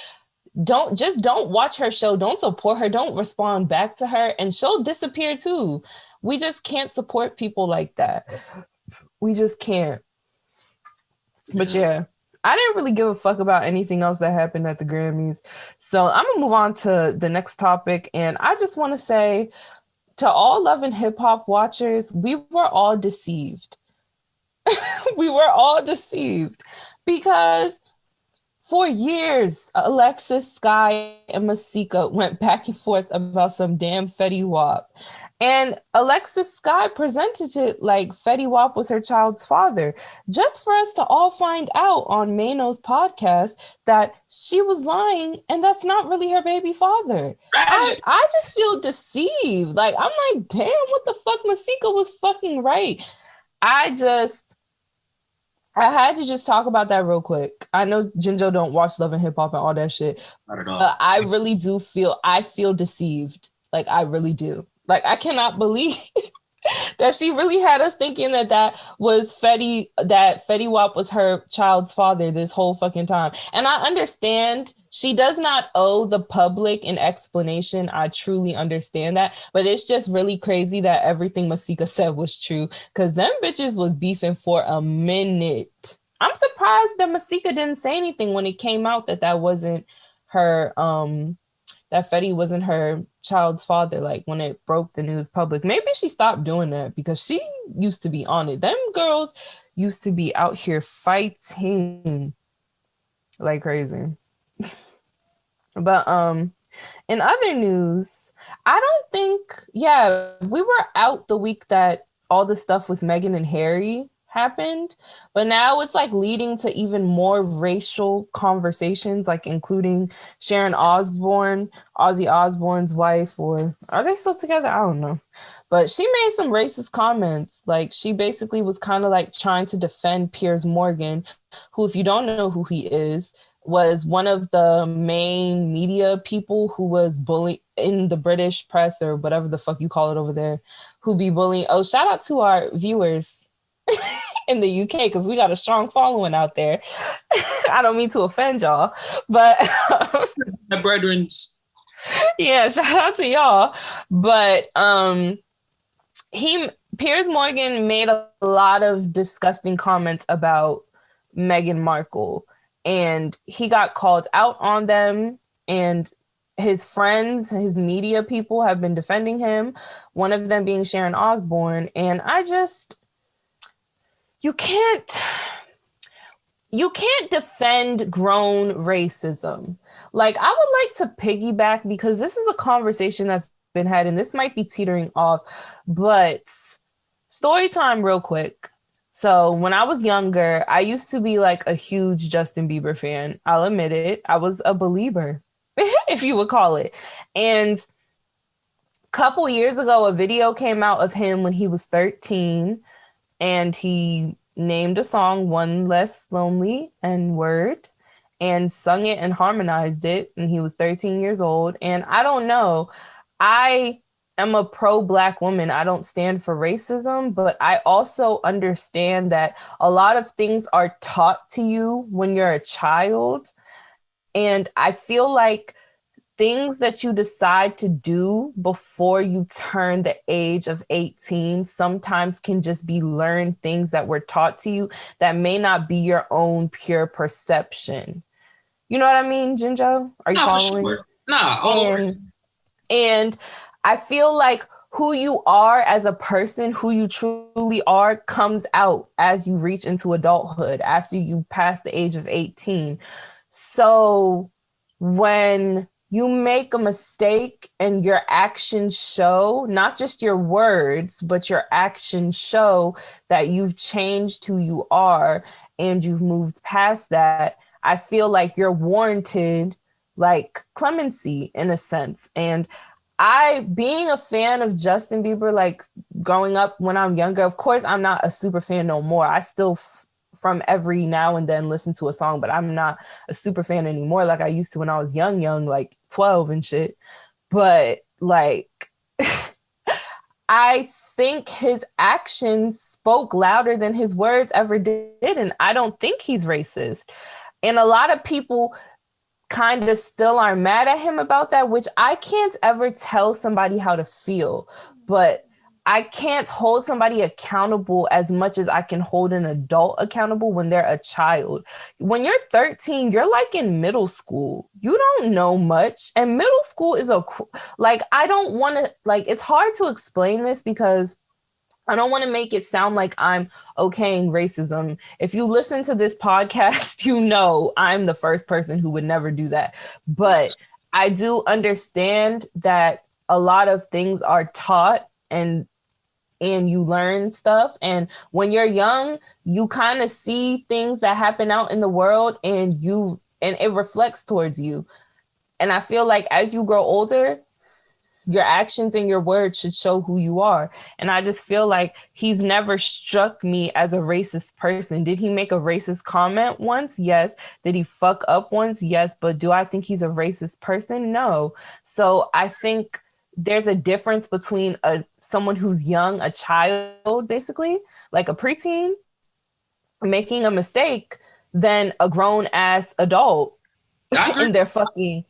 don't watch her show. Don't support her. Don't respond back to her, and she'll disappear too. We just can't support people like that. We just can't. But yeah. I didn't really give a fuck about anything else that happened at the Grammys. So I'm going to move on to the next topic. And I just want to say to all Love and Hip Hop watchers, we were all deceived. We were all deceived because for years, Alexis, Sky, and Masika went back and forth about some damn Fetty Wap. And Alexis Sky presented it like Fetty Wap was her child's father, just for us to all find out on Mano's podcast that she was lying and that's not really her baby father. I just feel deceived. Like, I'm like, damn, what the fuck? Masika was fucking right. I had to just talk about that real quick. I know Jinjo don't watch Love and Hip Hop and all that shit. Not at all. But I really do feel deceived. Like, I really do. Like, I cannot believe that she really had us thinking that Fetty Wap was her child's father this whole fucking time. And I understand she does not owe the public an explanation. I truly understand that. But it's just really crazy that everything Masika said was true because them bitches was beefing for a minute. I'm surprised that Masika didn't say anything when it came out that wasn't her, that Fetty wasn't her child's father, like when it broke the news public. Maybe she stopped doing that because she used to be on it. Them girls used to be out here fighting like crazy. But In other news, I don't think, yeah, we were out the week that all the stuff with Meghan and Harry happened, but now it's like leading to even more racial conversations, like including Sharon Osbourne, Ozzy Osbourne's wife, or are they still together? I don't know. But she made some racist comments. Like she basically was kind of like trying to defend Piers Morgan, who, if you don't know who he is, was one of the main media people who was bullied in the British press or whatever the fuck you call it over there, who be bullying. Oh, shout out to our viewers in the UK because we got a strong following out there. I don't mean to offend y'all, but My brethren's. yeah, shout out to y'all. But he Piers Morgan made a lot of disgusting comments about Meghan Markle, and he got called out on them, and his friends, his media people have been defending him, one of them being Sharon Osbourne. And you can't defend grown racism. Like, I would like to piggyback, because this is a conversation that's been had, and this might be teetering off, but story time real quick. So when I was younger, I used to be like a huge Justin Bieber fan. I'll admit it. I was a believer, if you would call it. And a couple years ago, a video came out of him when he was 13, and he named a song One Less Lonely N-word and sung it and harmonized it. And he was 13 years old. And I don't know, I am a pro-Black woman. I don't stand for racism, but I also understand that a lot of things are taught to you when you're a child. And I feel like things that you decide to do before you turn the age of 18 sometimes can just be learned things that were taught to you that may not be your own pure perception. You know what I mean, Jinjo? Are you following? For sure. Nah, all and I feel like who you are as a person, who you truly are, comes out as you reach into adulthood after you pass the age of 18. So when you make a mistake and your actions show, not just your words, but your actions show that you've changed who you are and you've moved past that, I feel like you're warranted like clemency in a sense. And being a fan of Justin Bieber, like growing up when I'm younger, of course, I'm not a super fan no more. I still from every now and then listen to a song, but I'm not a super fan anymore like I used to when I was young, like 12 and shit. But like, I think his actions spoke louder than his words ever did. And I don't think he's racist. And a lot of people kind of still are mad at him about that, which I can't ever tell somebody how to feel, but I can't hold somebody accountable as much as I can hold an adult accountable when they're a child. When you're 13, you're like in middle school. You don't know much. And middle school is I don't want to, like, it's hard to explain this because I don't want to make it sound like I'm okaying racism. If you listen to this podcast, you know I'm the first person who would never do that. But I do understand that a lot of things are taught and you learn stuff. And when you're young, you kind of see things that happen out in the world and it reflects towards you. And I feel like as you grow older, your actions and your words should show who you are. And I just feel like he's never struck me as a racist person. Did he make a racist comment once? Yes. Did he fuck up once? Yes. But do I think he's a racist person? No. So I think there's a difference between someone who's young, a child, basically, like a preteen, making a mistake, than a grown ass adult in their fucking.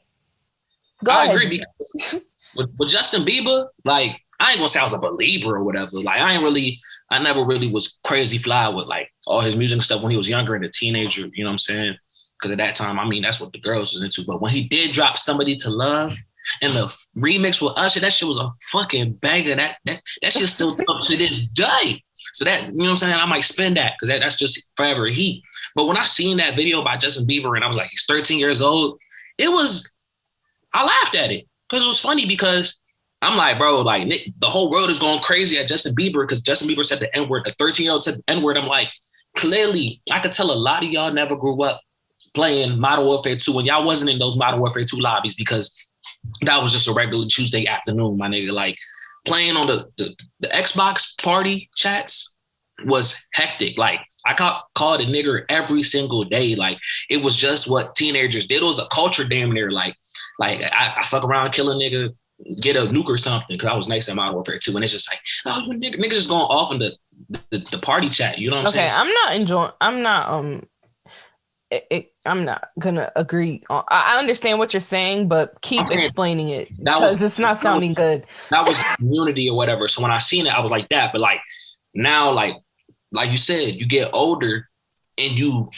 I agree because with Justin Bieber, like, I ain't gonna say I was a believer or whatever. Like, I never really was crazy fly with like all his music and stuff when he was younger and a teenager. You know what I'm saying? Because at that time, I mean, that's what the girls was into. But when he did drop Somebody to Love, and the remix with Usher, that shit was a fucking banger. That shit still up to this day. So that, you know what I'm saying? I might spin that because that's just forever heat. But when I seen that video by Justin Bieber and I was like, he's 13 years old, it was I laughed at it because it was funny because I'm like, bro, like the whole world is going crazy at Justin Bieber because Justin Bieber said the N-word. A 13-year-old said the N-word. I'm like, clearly, I could tell a lot of y'all never grew up playing Modern Warfare 2 and y'all wasn't in those Modern Warfare 2 lobbies because that was just a regular Tuesday afternoon, my nigga. Like playing on the Xbox party chats was hectic. Like I got called a nigger every single day. Like it was just what teenagers did. It was a culture damn near. Like I fuck around, kill a nigga, get a nuke or something because I was nice at Modern Warfare 2. And it's just like, oh, niggas just going off in the party chat. You know what I'm saying? Okay, I'm not enjoying. I'm not. I'm not gonna agree. I understand what you're saying, but keep explaining it because it's not sounding good. That was community or whatever. So when I seen it, I was like that. But like now, like you said, you get older and you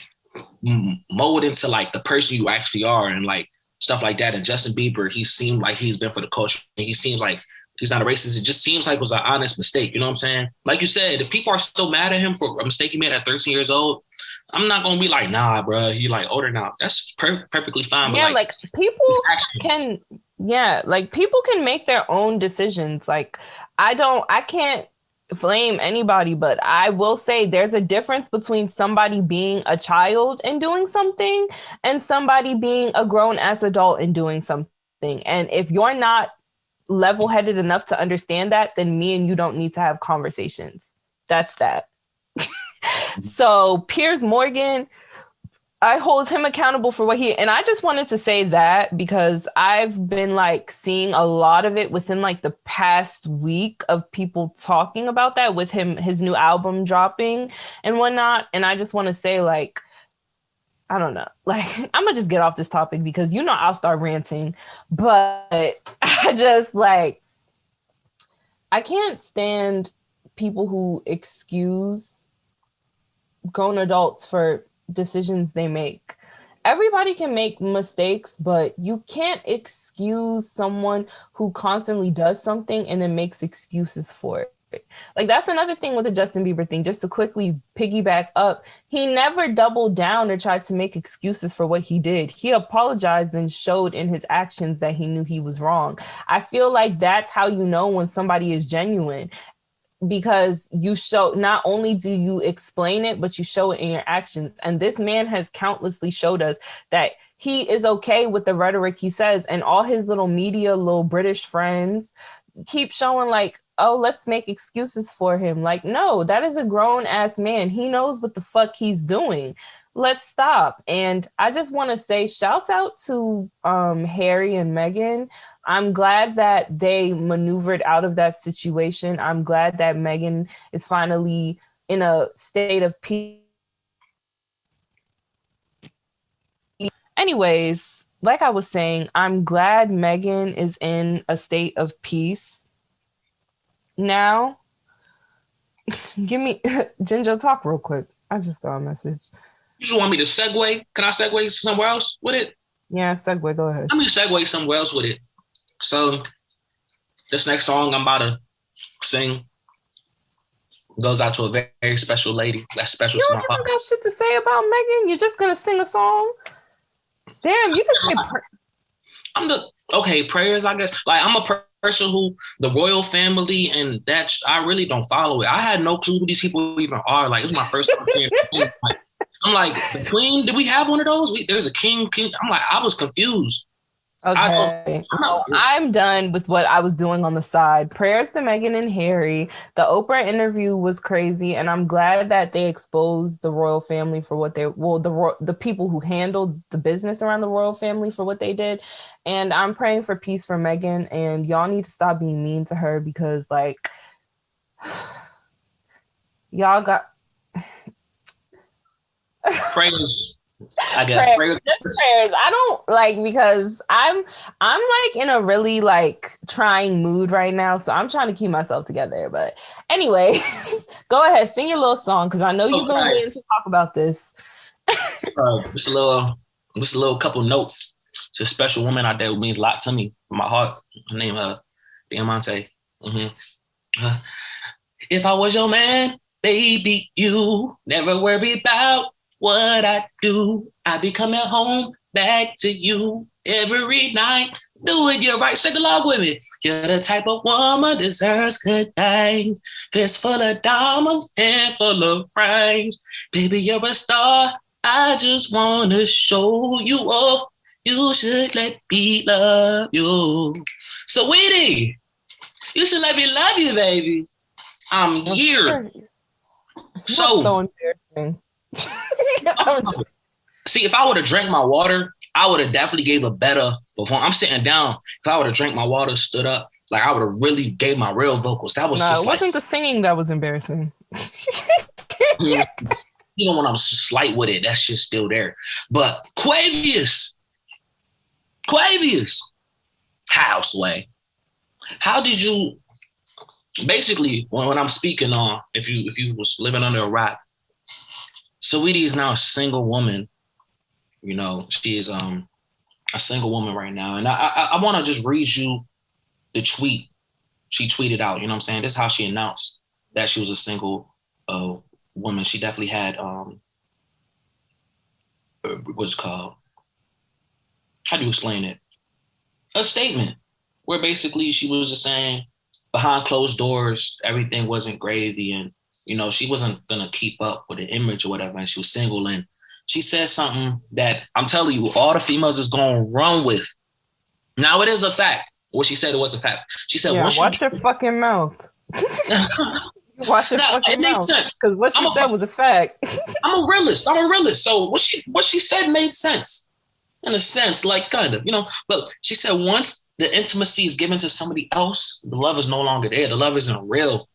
mold into like the person you actually are and like stuff like that. And Justin Bieber, he seemed like he's been for the culture. He seems like he's not a racist. It just seems like it was an honest mistake. You know what I'm saying? Like you said, if people are still mad at him for a mistake he made at 13 years old, I'm not gonna be like, nah, bro. You like older now. That's perfectly fine. Yeah, but like people can, like people can make their own decisions. Like I can't blame anybody, but I will say there's a difference between somebody being a child and doing something and somebody being a grown ass adult and doing something. And if you're not level-headed enough to understand that, then me and you don't need to have conversations. That's that. So Piers Morgan, I hold him accountable for what and I just wanted to say that because I've been like seeing a lot of it within like the past week of people talking about that with him, his new album dropping and whatnot. And I just want to say like, I don't know, like I'm gonna just get off this topic because I'll start ranting, but I just like, I can't stand people who excuse grown adults for decisions they make. Everybody can make mistakes, but you can't excuse someone who constantly does something and then makes excuses for it. Like that's another thing with the Justin Bieber thing, just to quickly piggyback up. He never doubled down or tried to make excuses for what he did. He apologized and showed in his actions that he knew he was wrong. I feel like that's how you know when somebody is genuine. Because you show, not only do you explain it, but you show it in your actions. And this man has countlessly showed us that he is okay with the rhetoric he says, and all his little media, little British friends keep showing like, oh, let's make excuses for him. Like, no, that is a grown ass man. He knows what the fuck he's doing. Let's stop. And I just want to say shout out to Harry and Meghan. I'm glad that they maneuvered out of that situation. I'm glad that Meghan is finally in a state of peace. Anyways, like I was saying, I'm glad Meghan is in a state of peace. Now, give me Jinjoh, talk real quick. I just got a message. You just want me to segue? Can I segue somewhere else with it? Yeah, segue. Go ahead. Let me segue somewhere else with it. So, this next song I'm about to sing goes out to a very, very special lady. That's special to my heart. You don't even got shit to say about Meghan? You're just gonna sing a song? Damn, you can say prayers, I guess. Like I'm a person who the royal family and that I really don't follow it. I had no clue who these people even are. Like it was my first time hearing it. I'm like, the queen, did we have one of those? There's a king. I'm like, I was confused. Okay. I'm done with what I was doing on the side. Prayers to Meghan and Harry. The Oprah interview was crazy, and I'm glad that they exposed the royal family for what the people who handled the business around the royal family for what they did. And I'm praying for peace for Meghan, and y'all need to stop being mean to her because, like, y'all got prayers. I guess prayers. I don't like because I'm like in a really like trying mood right now, so I'm trying to keep myself together. But anyway, go ahead, sing your little song because I know you've been waiting to talk about this. Just a little couple notes to a special woman out there who means a lot to me from my heart. Her name Diamante. If I was your man, baby, you never worry about what I do. I be coming home back to you every night. Do it, you're right. Sing along with me. You're the type of woman deserves good things. Fist full of diamonds, hand full of rings. Baby, you're a star. I just wanna show you all. You should let me love you. Saweetie, you should let me love you, baby. I'm here. So embarrassing. See, if I would have drank my water, I would have definitely gave a better performance. I'm sitting down. If I would have drank my water, stood up, like I would have really gave my real vocals. That was just it wasn't the singing that was embarrassing. You know, when I'm slight with it, that shit's still there. But Quavius, Houseway, how did you basically when I'm speaking on if you was living under a rock, Saweetie is now a single woman. You know, she is a single woman right now. And I want to just read you the tweet she tweeted out. You know what I'm saying? This is how she announced that she was a single woman. She definitely had what's it called? How do you explain it? A statement where basically she was just saying behind closed doors, everything wasn't gravy, and you know, she wasn't gonna keep up with the image or whatever, and she was single. And she said something that I'm telling you, all the females is gonna run with. Now it is a fact. What she said, it was a fact. She said, watch your fucking mouth. Watch your fucking mouth. Because what she said was a fact. I'm a realist. So what she said made sense. In a sense, like kind of, you know. But she said once the intimacy is given to somebody else, the love is no longer there. The love isn't real.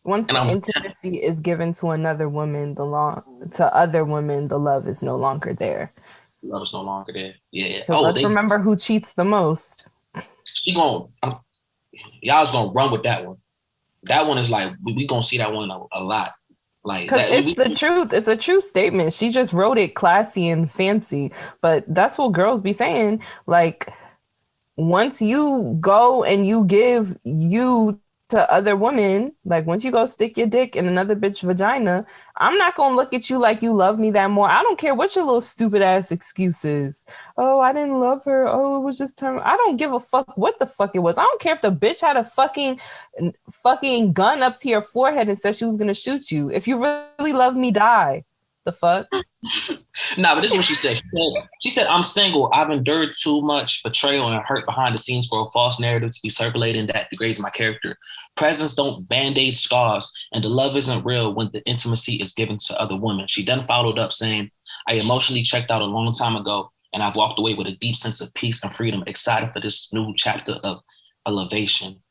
Once the intimacy is given to another woman, to other women, the love is no longer there. The love is no longer there. Yeah. Let's remember who cheats the most. Y'all's gonna run with that one. That one is like we gonna see that one a lot. Like it's the truth. It's a true statement. She just wrote it classy and fancy, but that's what girls be saying. Like once you go and you give you to other women, like once you go stick your dick in another bitch vagina, I'm not gonna look at you like you love me that more. I don't care what your little stupid ass excuses. Oh, I didn't love her. Oh, it was just time. I don't give a fuck what the fuck it was. I don't care if the bitch had a fucking gun up to your forehead and said she was gonna shoot you. If you really love me, die. The fuck? Nah, but this is what she said. She said, I'm single. I've endured too much betrayal and hurt behind the scenes for a false narrative to be circulating that degrades my character. Presents don't band-aid scars, and the love isn't real when the intimacy is given to other women. She then followed up saying, I emotionally checked out a long time ago, and I've walked away with a deep sense of peace and freedom, excited for this new chapter of elevation.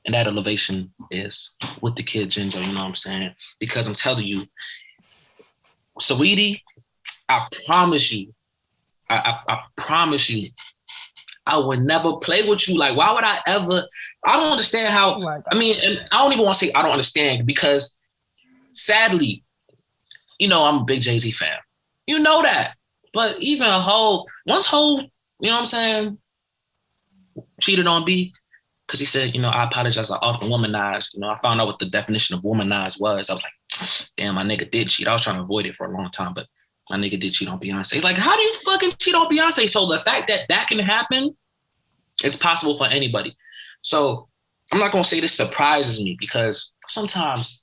And that elevation is with the kid Njinjoh, you know what I'm saying? Because I'm telling you, Saweetie, I promise you, I promise you, I would never play with you. Like, why would I ever? I don't understand how. I mean, and I don't even want to say I don't understand because, sadly, you know, I'm a big Jay-Z fan. You know that. But even once Hov, you know what I'm saying, cheated on B, because he said, you know, I apologize, I often womanize. You know, I found out what the definition of womanize was. I was like, damn, my nigga did cheat. I was trying to avoid it for a long time, but my nigga did cheat on Beyonce. He's like, how do you fucking cheat on Beyonce? So the fact that that can happen, it's possible for anybody. So I'm not going to say this surprises me because sometimes,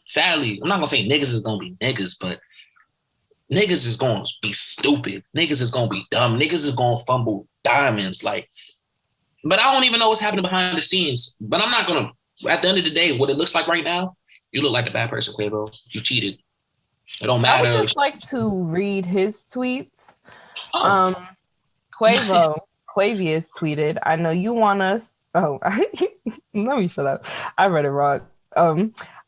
sadly, I'm not going to say niggas is going to be niggas, but niggas is going to be stupid. Niggas is going to be dumb. Niggas is going to fumble diamonds. Like, but I don't even know what's happening behind the scenes. But I'm not going to, at the end of the day, what it looks like right now, you look like a bad person, Quavo. You cheated. It don't matter. I would just like to read his tweets. Quavius tweeted, I know you want us. Oh, let me shut up. I read it wrong.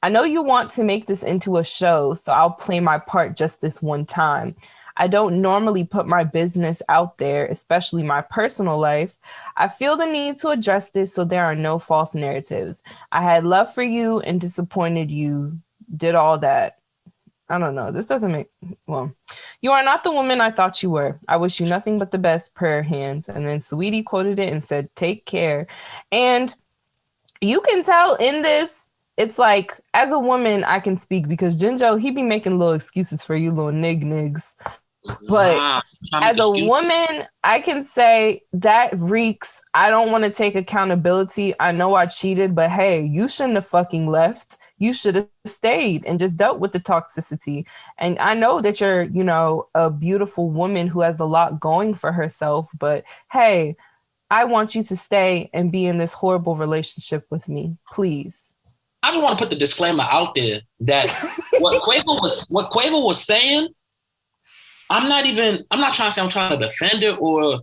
I know you want to make this into a show, so I'll play my part just this one time. I don't normally put my business out there, especially my personal life. I feel the need to address this so there are no false narratives. I had love for you and disappointed you, did all that. I don't know. This doesn't make... Well, you are not the woman I thought you were. I wish you nothing but the best, prayer hands. And then Saweetie quoted it and said, take care. And you can tell in this, it's like, as a woman, I can speak because Njinjoh, he be making little excuses for you little niggas. But Nah, trying to make as a excuse. woman, I can say that reeks. I don't want to take accountability. I know I cheated, but hey, you shouldn't have fucking left. You should have stayed and just dealt with the toxicity. And I know that you're, a beautiful woman who has a lot going for herself, but hey, I want you to stay and be in this horrible relationship with me, please. I just want to put the disclaimer out there that what Quavo was saying. I'm not trying to say I'm trying to defend it or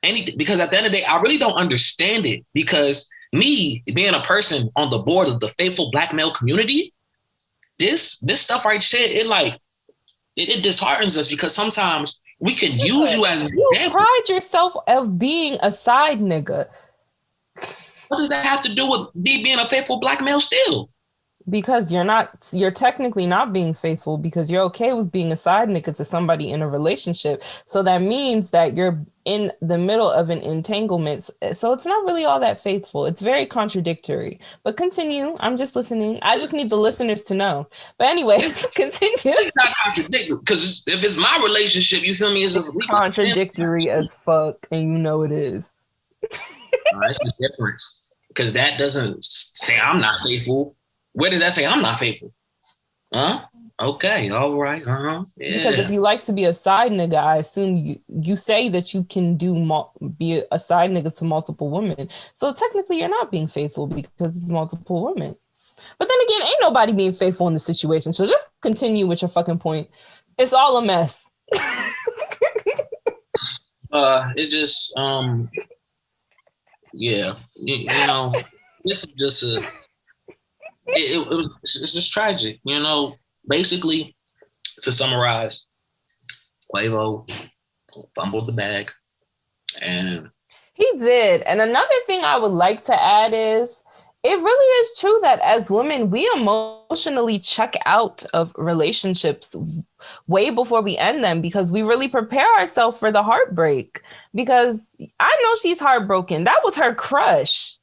anything, because at the end of the day, I really don't understand it, because me being a person on the board of the faithful black male community, this stuff right shit, it disheartens us, because sometimes we can use you as an You example. pride yourself of being a side nigga. What does that have to do with me being a faithful black male still? Because you're technically not being faithful, because you're okay with being a side nigga to somebody in a relationship. So that means that you're in the middle of an entanglement. So it's not really all that faithful. It's very contradictory. But continue. I'm just listening. I just need the listeners to know. But anyways, continue. It's not contradictory, because if it's my relationship, you feel me? It's just Contradictory as fuck, and you know it is. That's the difference, because that doesn't say I'm not faithful. Where does that say I'm not faithful? Huh? Okay, all right. Yeah. Because if you like to be a side nigga, I assume you say that you can be a side nigga to multiple women. So technically, you're not being faithful because it's multiple women. But then again, ain't nobody being faithful in the situation. So just continue with your fucking point. It's all a mess. It's just yeah, this is just it's just tragic, Basically, to summarize, Quavo fumbled the bag, and he did. And another thing I would like to add is, it really is true that as women, we emotionally check out of relationships way before we end them, because we really prepare ourselves for the heartbreak. Because I know she's heartbroken. That was her crush.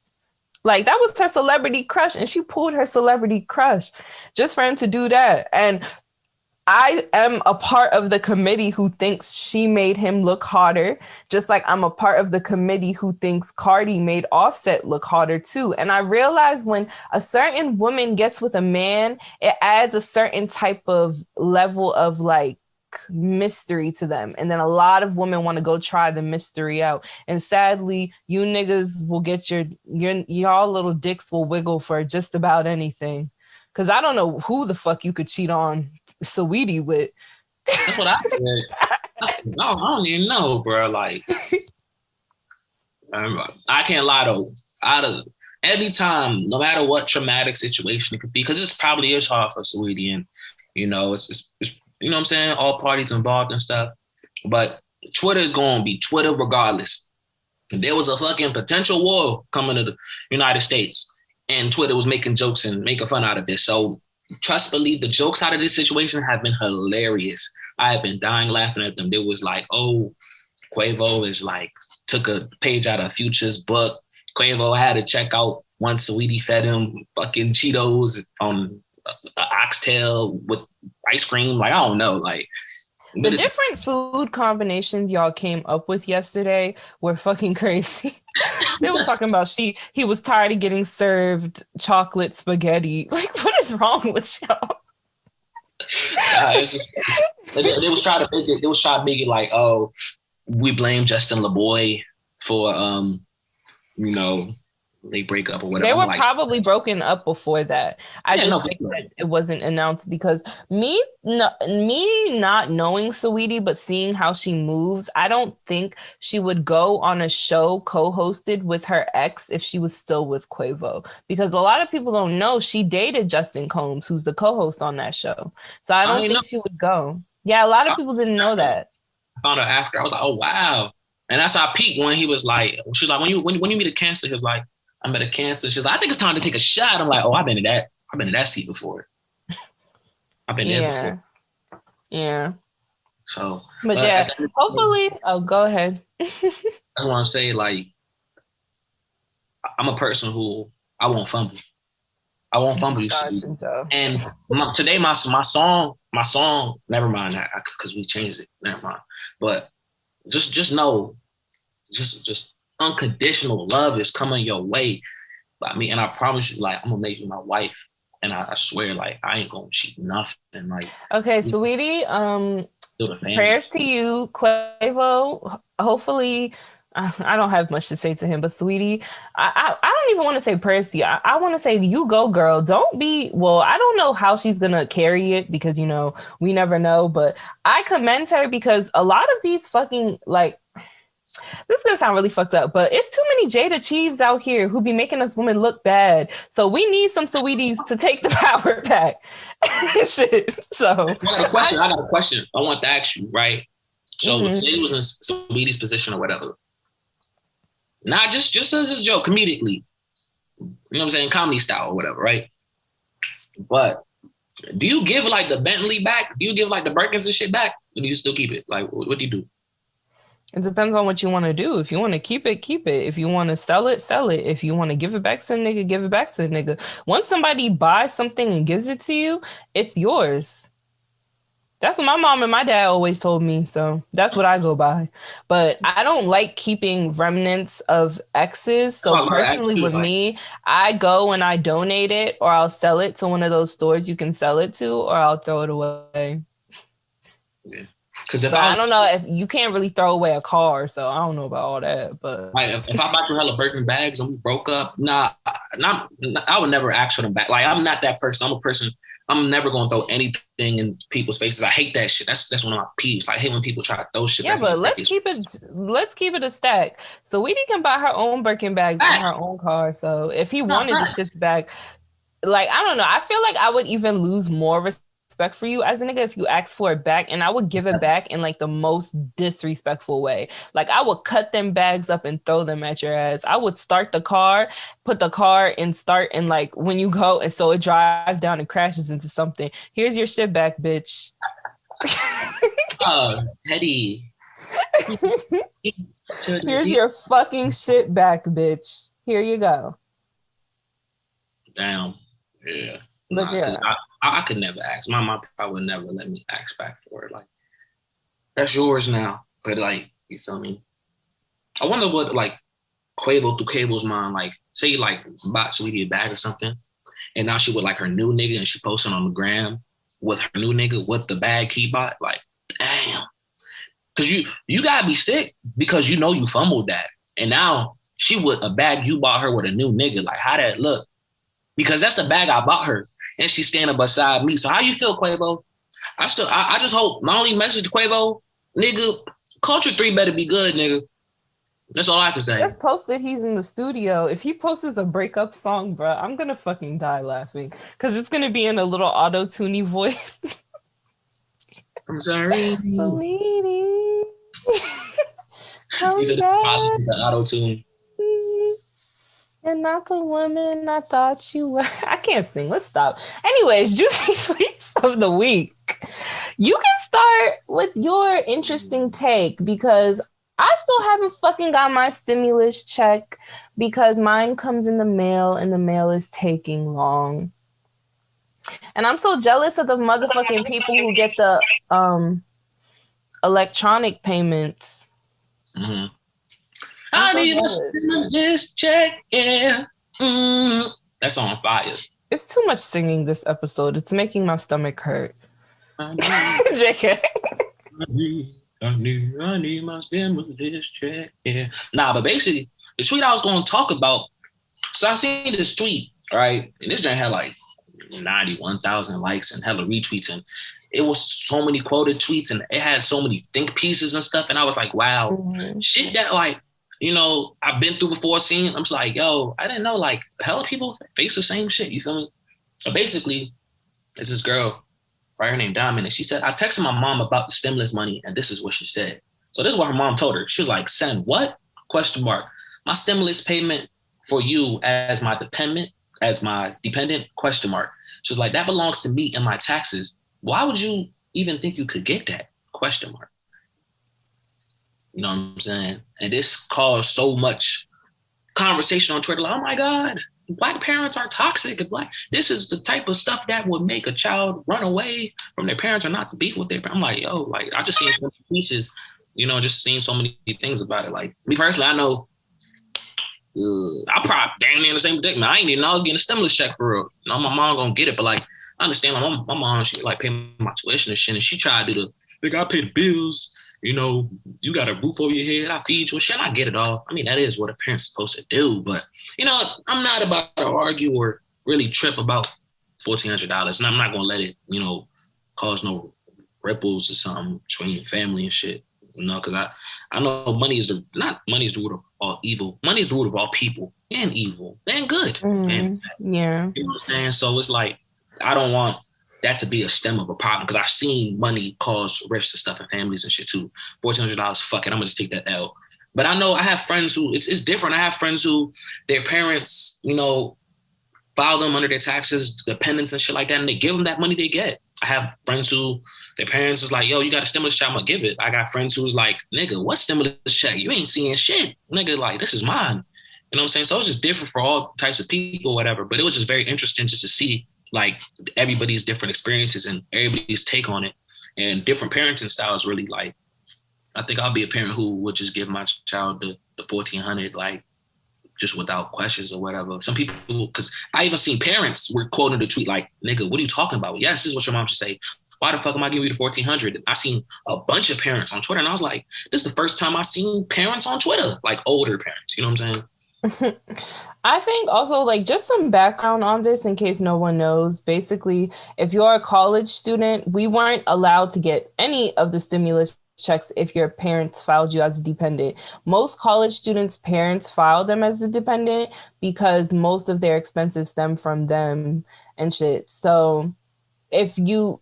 Like, that was her celebrity crush, and she pulled her celebrity crush just for him to do that. And I am a part of the committee who thinks she made him look hotter, just like I'm a part of the committee who thinks Cardi made Offset look hotter too. And I realize when a certain woman gets with a man, it adds a certain type of level of like mystery to them. And then a lot of women want to go try the mystery out. And sadly, you niggas will get y'all little dicks will wiggle for just about anything. Cause I don't know who the fuck you could cheat on Saweetie with. that's what I said. I don't even know, bro. Like, I can't lie though. Every time, no matter what traumatic situation it could be, because it's probably is hard for Saweetie, and it's you know what I'm saying, all parties involved and stuff. But Twitter is going to be Twitter regardless. If there was a fucking potential war coming to the United States, and Twitter was making jokes and making fun out of it. So trust, believe the jokes out of this situation have been hilarious. I have been dying laughing at them. There was like, oh, Quavo is like, took a page out of Future's book. Quavo had to check out once Saweetie fed him fucking Cheetos on oxtail with ice cream. Like, I don't know. Like, the different food combinations y'all came up with yesterday were fucking crazy. They were talking about he was tired of getting served chocolate spaghetti. Like, what is wrong with y'all? It's just, they was trying to make it like, oh, we blame Justin LeBoy for they break up or whatever. They were probably broken up before that. I just think that it wasn't announced, because me not knowing Saweetie, but seeing how she moves, I don't think she would go on a show co-hosted with her ex if she was still with Quavo, because a lot of people don't know she dated Justin Combs, who's the co-host on that show. So I don't think she would go. Yeah, a lot of people didn't know that. I found out after. I was like, oh wow. And that's how Pete, when he was like, she's like, when you meet a cancer, he was like, I'm at a cancer. She's like, I think it's time to take a shot. I'm like, oh, I've been in that seat before. I've been there before. Yeah. So, but yeah, hopefully, go ahead. I want to say, like, I'm a person who I won't fumble. I won't fumble you. And today, my my song, never mind that because we changed it. Never mind. But just know, just unconditional love is coming your way by me, and I promise you, like I'm gonna make you my wife, and I swear, like I ain't gonna cheat nothing. Like Okay, sweetie. still the family. Prayers to you, Quavo. Hopefully, I don't have much to say to him, but sweetie, I don't even want to say prayers to you. I want to say you go, girl. Don't be. Well, I don't know how she's gonna carry it because we never know. But I commend her because a lot of these fucking like this is gonna sound really fucked up, but it's too many Jada Chiefs out here who be making us women look bad. So we need some Saweeties to take the power back. Shit. So I got a question. I want to ask you, right? So Jada was in Saweetie's position or whatever. Not just as a joke, comedically. You know what I'm saying? Comedy style or whatever, right? But do you give like the Bentley back? Do you give like the Birkins and shit back? Or do you still keep it? Like, what do you do? It depends on what you want to do. If you want to keep it, keep it. If you want to sell it, sell it. If you want to give it back to the nigga, give it back to the nigga. Once somebody buys something and gives it to you, it's yours. That's what my mom and my dad always told me. So that's what I go by. But I don't like keeping remnants of exes. So personally with me, I go and I donate it or I'll sell it to one of those stores you can sell it to or I'll throw it away. Yeah. Because I don't know if you can't really throw away a car, so I don't know about all that. But like, if I buy you hella Birkin bags and we broke up, I would never ask for them back. Like I'm not that person. I'm a person. I'm never gonna throw anything in people's faces. I hate that shit. That's one of my peeves. Like, I hate when people try to throw shit. Yeah, but let's keep it a stack. So Saweetie can buy her own Birkin bags and her own car. So if he wanted the shits back, like I don't know. I feel like I would even lose more respect for you as a nigga if you ask for it back, and I would give it back in like the most disrespectful way. Like I would cut them bags up and throw them at your ass. I would start the car, put the car in start, and like when you go, and so it drives down and crashes into something. Here's your shit back, bitch. Oh, Teddy. Here's your fucking shit back, bitch. Here you go. Damn. Yeah. But yeah. I could never ask. My mom probably would never let me ask back for it. Like, that's yours now. But like, you feel me? I wonder what like Quavo through Quavo's mind, like, say you like bought Saweetie a bag or something, and now she with like her new nigga and she posting on the gram with her new nigga with the bag he bought. Like, damn. Cause you gotta be sick because you know you fumbled that. And now she with a bag you bought her with a new nigga. Like, how that look? Because that's the bag I bought her. And she's standing beside me. So how you feel, Quavo? I just hope my only message to Quavo, nigga, Culture 3 better be good, nigga. That's all I can say. Just posted he's in the studio. If he posts a breakup song, bro, I'm gonna fucking die laughing. Cause it's gonna be in a little auto-tuney voice. I'm sorry. Saweetie. Come He's back. The auto-tune. You're not the woman I thought you were. I can't sing. Let's stop. Anyways, Juicy Sweets of the Week. You can start with your interesting take because I still haven't fucking got my stimulus check because mine comes in the mail and the mail is taking long. And I'm so jealous of the motherfucking people who get the electronic payments. Mm-hmm. I need a stimulus check, yeah. That's on fire. It's too much singing this episode. It's making my stomach hurt. JK. I need my stimulus check, yeah. Nah, but basically, the tweet I was going to talk about, so I seen this tweet, right? And this joint had like 91,000 likes and hella retweets, and it was so many quoted tweets, and it had so many think pieces and stuff, and I was like, wow, shit that like, you know, I've been through before seeing. I'm just like, yo, I didn't know like hella people face the same shit. You feel me? So basically, it's this girl, right? Her name Diamond, and she said, I texted my mom about the stimulus money, and this is what she said. So this is what her mom told her. She was like, send what? Question mark. My stimulus payment for you as my dependent, question mark. She was like, that belongs to me and my taxes. Why would you even think you could get that? Question mark. You know what I'm saying? And this caused so much conversation on Twitter. Like, oh my God, Black parents are toxic. This is the type of stuff that would make a child run away from their parents or not to be with their parents. I'm like, yo, like I just seen so many pieces, just seeing so many things about it. Like me personally, I know I probably damn near the same thing. Man, I ain't even know I was getting a stimulus check for real. My mom gonna get it, but like I understand my mom, she like pay my tuition and shit, and she tried to do the like I pay the bills. You got a roof over your head. I feed you. Shit, I get it all. I mean, that is what a parent's supposed to do. But I'm not about to argue or really trip about $1,400, and I'm not gonna let it, cause no ripples or something between family and shit. Because I know money is the root of all evil. Money is the root of all people and evil and good. And yeah, you know what I'm saying. So it's like I don't want that to be a stem of a problem because I've seen money cause rifts and stuff in families and shit too. $1,400, fuck it, I'm gonna just take that L. But I know I have friends who it's different. I have friends who their parents, file them under their taxes, dependents and shit like that, and they give them that money they get. I have friends who their parents was like, yo, you got a stimulus check, I'm gonna give it. I got friends who's like, nigga, what stimulus check? You ain't seeing shit. Nigga, like, this is mine. You know what I'm saying? So it's just different for all types of people, whatever. But it was just very interesting just to see like everybody's different experiences and everybody's take on it and different parenting styles really like. I think I'll be a parent who would just give my child the 1,400, like just without questions or whatever. Some people, because I even seen parents were quoting the tweet like, nigga, what are you talking about? Yes, this is what your mom should say. Why the fuck am I giving you the 1,400? I seen a bunch of parents on Twitter and I was like, this is the first time I've seen parents on Twitter, like older parents, you know what I'm saying? I think also like just some background on this in case no one knows. Basically, if you're a college student, we weren't allowed to get any of the stimulus checks if your parents filed you as a dependent. Most college students' parents file them as a dependent because most of their expenses stem from them and shit. So if your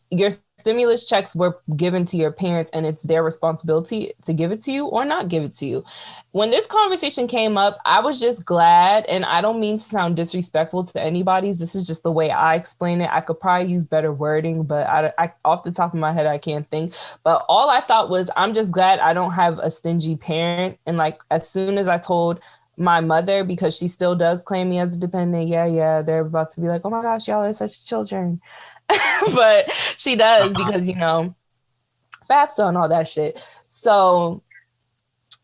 stimulus checks were given to your parents and it's their responsibility to give it to you or not give it to you. When this conversation came up, I was just glad, and I don't mean to sound disrespectful to anybody's. This is just the way I explain it. I could probably use better wording, but I off the top of my head, I can't think. But all I thought was, I'm just glad I don't have a stingy parent. And like, as soon as I told my mother, because she still does claim me as a dependent, yeah, they're about to be like, oh my gosh, y'all are such children. But she does because, FAFSA and all that shit. So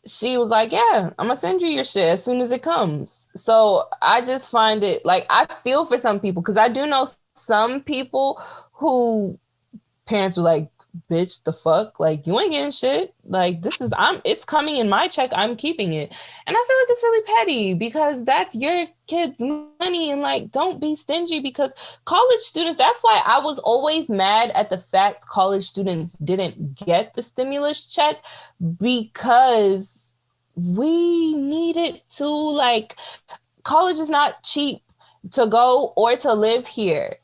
she was like, yeah, I'm gonna send you your shit as soon as it comes. So I just find it like, I feel for some people because I do know some people who parents were like, bitch, the fuck, like you ain't getting shit, like it's coming in my check, I'm keeping it. And I feel like it's really petty because that's your kid's money, and like, don't be stingy. Because college students, that's why I was always mad at the fact college students didn't get the stimulus check, because we needed to, like, college is not cheap to go or to live here,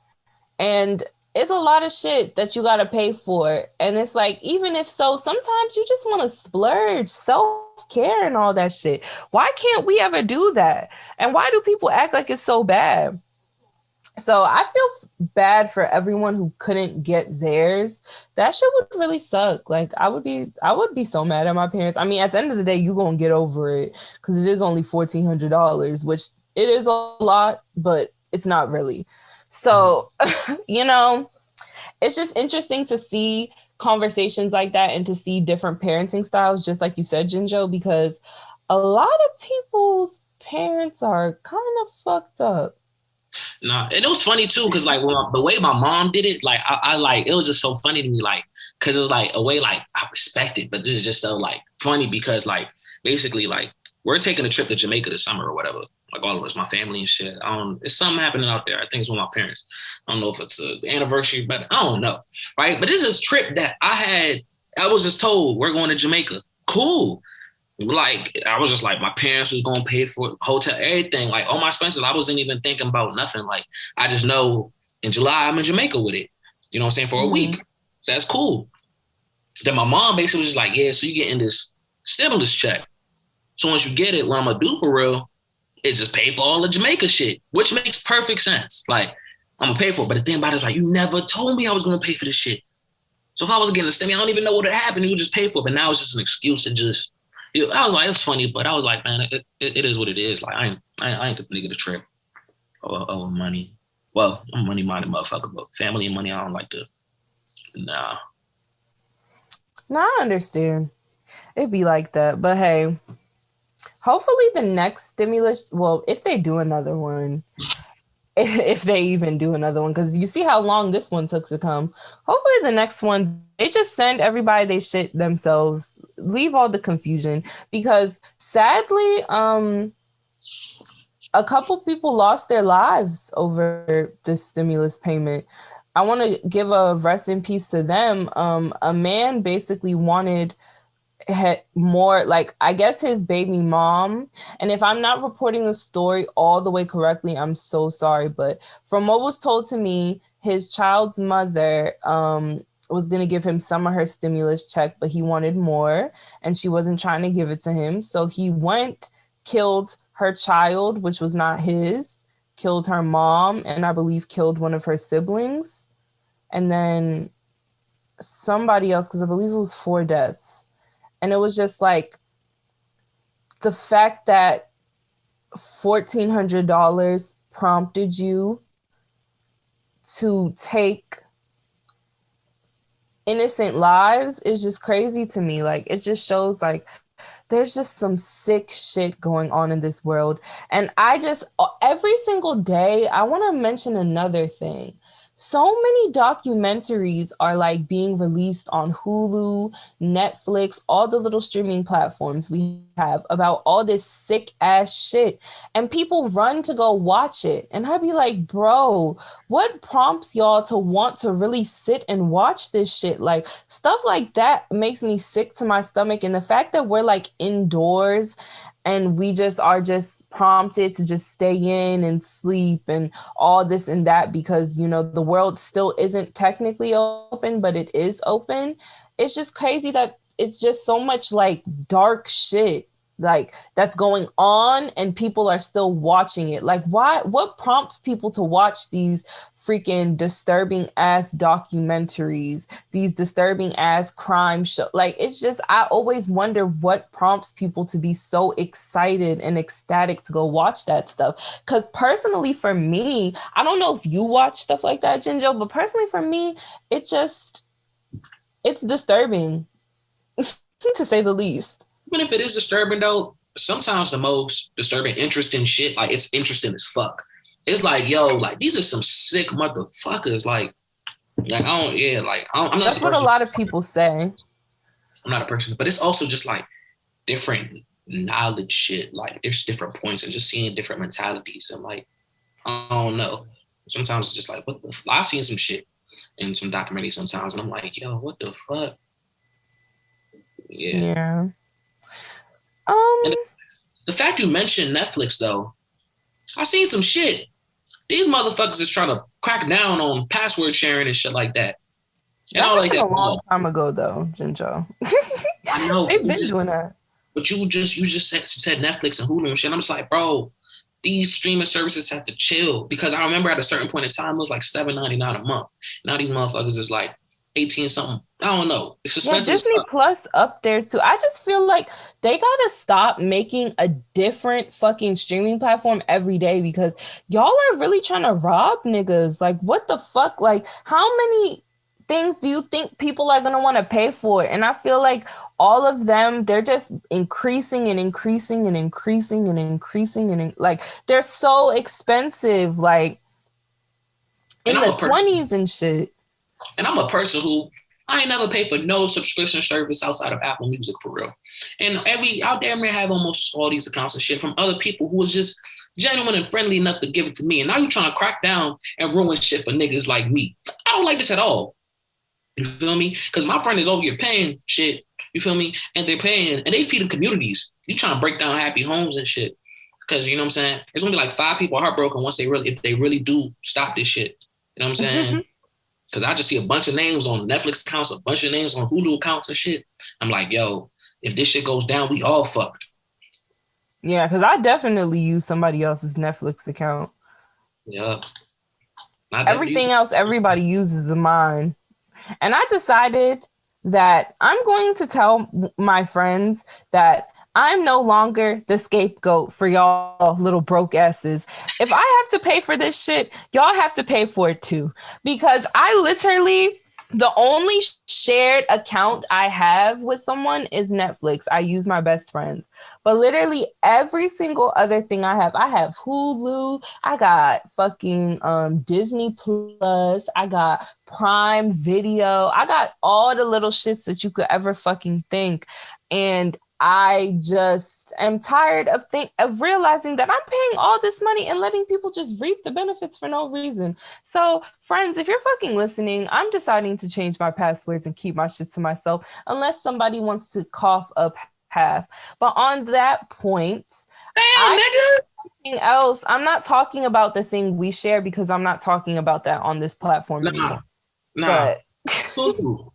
and it's a lot of shit that you got to pay for. And it's like, even if so, sometimes you just want to splurge, self-care and all that shit. Why can't we ever do that? And why do people act like it's so bad? So I feel bad for everyone who couldn't get theirs. That shit would really suck. Like, I would be so mad at my parents. I mean, at the end of the day, you gonna get over it because it is only $1,400, which it is a lot, but it's not really. So, it's just interesting to see conversations like that and to see different parenting styles, just like you said, Njinjoh, because a lot of people's parents are kind of fucked up. Nah, and it was funny too, because like the way my mom did it, like I like, it was just so funny to me, like, because it was like a way like I respect it, but this is just so like funny because like basically like we're taking a trip to Jamaica this summer or whatever. Like all of us, my family and shit. It's something happening out there. I think it's with my parents. I don't know if it's the anniversary, but I don't know. Right. But this is a trip that I was just told we're going to Jamaica. Cool. Like, I was just like, my parents was going to pay for hotel, everything. Like all my expenses, I wasn't even thinking about nothing. Like, I just know in July, I'm in Jamaica with it. You know what I'm saying? For a week. That's cool. Then my mom basically was just like, yeah, so you getting this stimulus check. So once you get it, what I'm going to do for real, it's just pay for all the Jamaica shit, which makes perfect sense. Like, I'm gonna pay for it. But the thing about it is, like, you never told me I was gonna pay for this shit. So if I was getting a stimmy, I don't even know what would happen. You would just pay for it. But now it's just an excuse to just, I was like, it's funny, but I was like, man, it is what it is. Like, I ain't the nigga to trip. Oh, money. Well, I'm a money minded motherfucker, but family and money, I don't like to. Nah. Now I understand. It'd be like that. But hey, hopefully the next stimulus, well, if they do another one, if they even do another one, because you see how long this one took to come. Hopefully the next one, they just send everybody they shit themselves, leave all the confusion. Because sadly, a couple people lost their lives over this stimulus payment. I want to give a rest in peace to them. A man basically wanted had more, like, I guess his baby mom, and if I'm not reporting the story all the way correctly, I'm so sorry, but from what was told to me, his child's mother was going to give him some of her stimulus check, but he wanted more and she wasn't trying to give it to him, so he went, killed her child, which was not his, killed her mom, and I believe killed one of her siblings, and then somebody else, because I believe it was 4 deaths. And it was just like the fact that $1,400 prompted you to take innocent lives is just crazy to me. Like, it just shows like there's just some sick shit going on in this world. And I just, every single day, I want to mention another thing. So many documentaries are like being released on Hulu, Netflix, all the little streaming platforms we have about all this sick ass shit. And people run to go watch it. And I'd be like, bro, what prompts y'all to want to really sit and watch this shit? Like, stuff like that makes me sick to my stomach. And the fact that we're like indoors and we just are just prompted to just stay in and sleep and all this and that because, you know, the world still isn't technically open, but it is open. It's just crazy that it's just so much like dark shit like that's going on and people are still watching it. Like, why? What prompts people to watch these freaking disturbing ass documentaries, these disturbing ass crime shows? Like, it's just, I always wonder what prompts people to be so excited and ecstatic to go watch that stuff. Because personally for me, I don't know if you watch stuff like that, Jinjo, but personally for me, it just, it's disturbing to say the least. Even if it is disturbing though, sometimes the most disturbing, interesting shit, like it's interesting as fuck. It's like, yo, like these are some sick motherfuckers. Like I don't, yeah, like I'm not That's the what a person. lot of people say. I'm not a person, but it's also just like different knowledge shit. Like there's different points and just seeing different mentalities and like I don't know. Sometimes it's just like what the. I've seen some shit in some documentaries sometimes, and I'm like, yo, what the fuck? Yeah. Yeah. And the fact you mentioned Netflix though, I seen some shit. These motherfuckers is trying to crack down on password sharing and shit like that. And I That don't like happened that a at long all. time ago, though, Jinjo. I know, They've been doing that. but you just said Netflix and Hulu and shit. I'm just like, bro, these streaming services have to chill because I remember at a certain point in time it was like $7.99 a month. Now these motherfuckers is like 18 something. I don't know. It's Yeah, expensive as Disney fuck. Plus up there too. I just feel like they gotta stop making a different fucking streaming platform every day because y'all are really trying to rob niggas. Like, what the fuck? Like, how many things do you think people are gonna want to pay for? And I feel like all of them, they're just increasing and increasing and increasing and increasing and like they're so expensive, like And in I'm the a person. 20s and shit. And I'm a person who I ain't never paid for no subscription service outside of Apple Music for real. And I damn near have almost all these accounts and shit from other people who was just genuine and friendly enough to give it to me. And now you trying to crack down and ruin shit for niggas like me. I don't like this at all. You feel me? Because my friend is over here paying shit. You feel me? And they're paying and they feed the communities. You trying to break down happy homes and shit. Because you know what I'm saying? It's gonna be like 5 people heartbroken once if they really do stop this shit. You know what I'm saying? Because I just see a bunch of names on Netflix accounts, a bunch of names on Hulu accounts and shit. I'm like, yo, if this shit goes down, we all fucked. Yeah, because I definitely use somebody else's Netflix account. Yeah. I definitely use Everything it. else everybody uses is mine. And I decided that I'm going to tell my friends that I'm no longer the scapegoat for y'all little broke asses. If I have to pay for this shit, y'all have to pay for it too. Because I literally, the only shared account I have with someone is Netflix. I use my best friends. But literally every single other thing I have Hulu, I got fucking Disney Plus, I got Prime Video, I got all the little shits that you could ever fucking think. And I just am tired of realizing that I'm paying all this money and letting people just reap the benefits for no reason. So, friends, if you're fucking listening, I'm deciding to change my passwords and keep my shit to myself unless somebody wants to cough up half. But on that point, Damn, nigga. something else. I'm not talking about the thing we share because I'm not talking about that on this platform Nah, anymore. nah. But Ooh.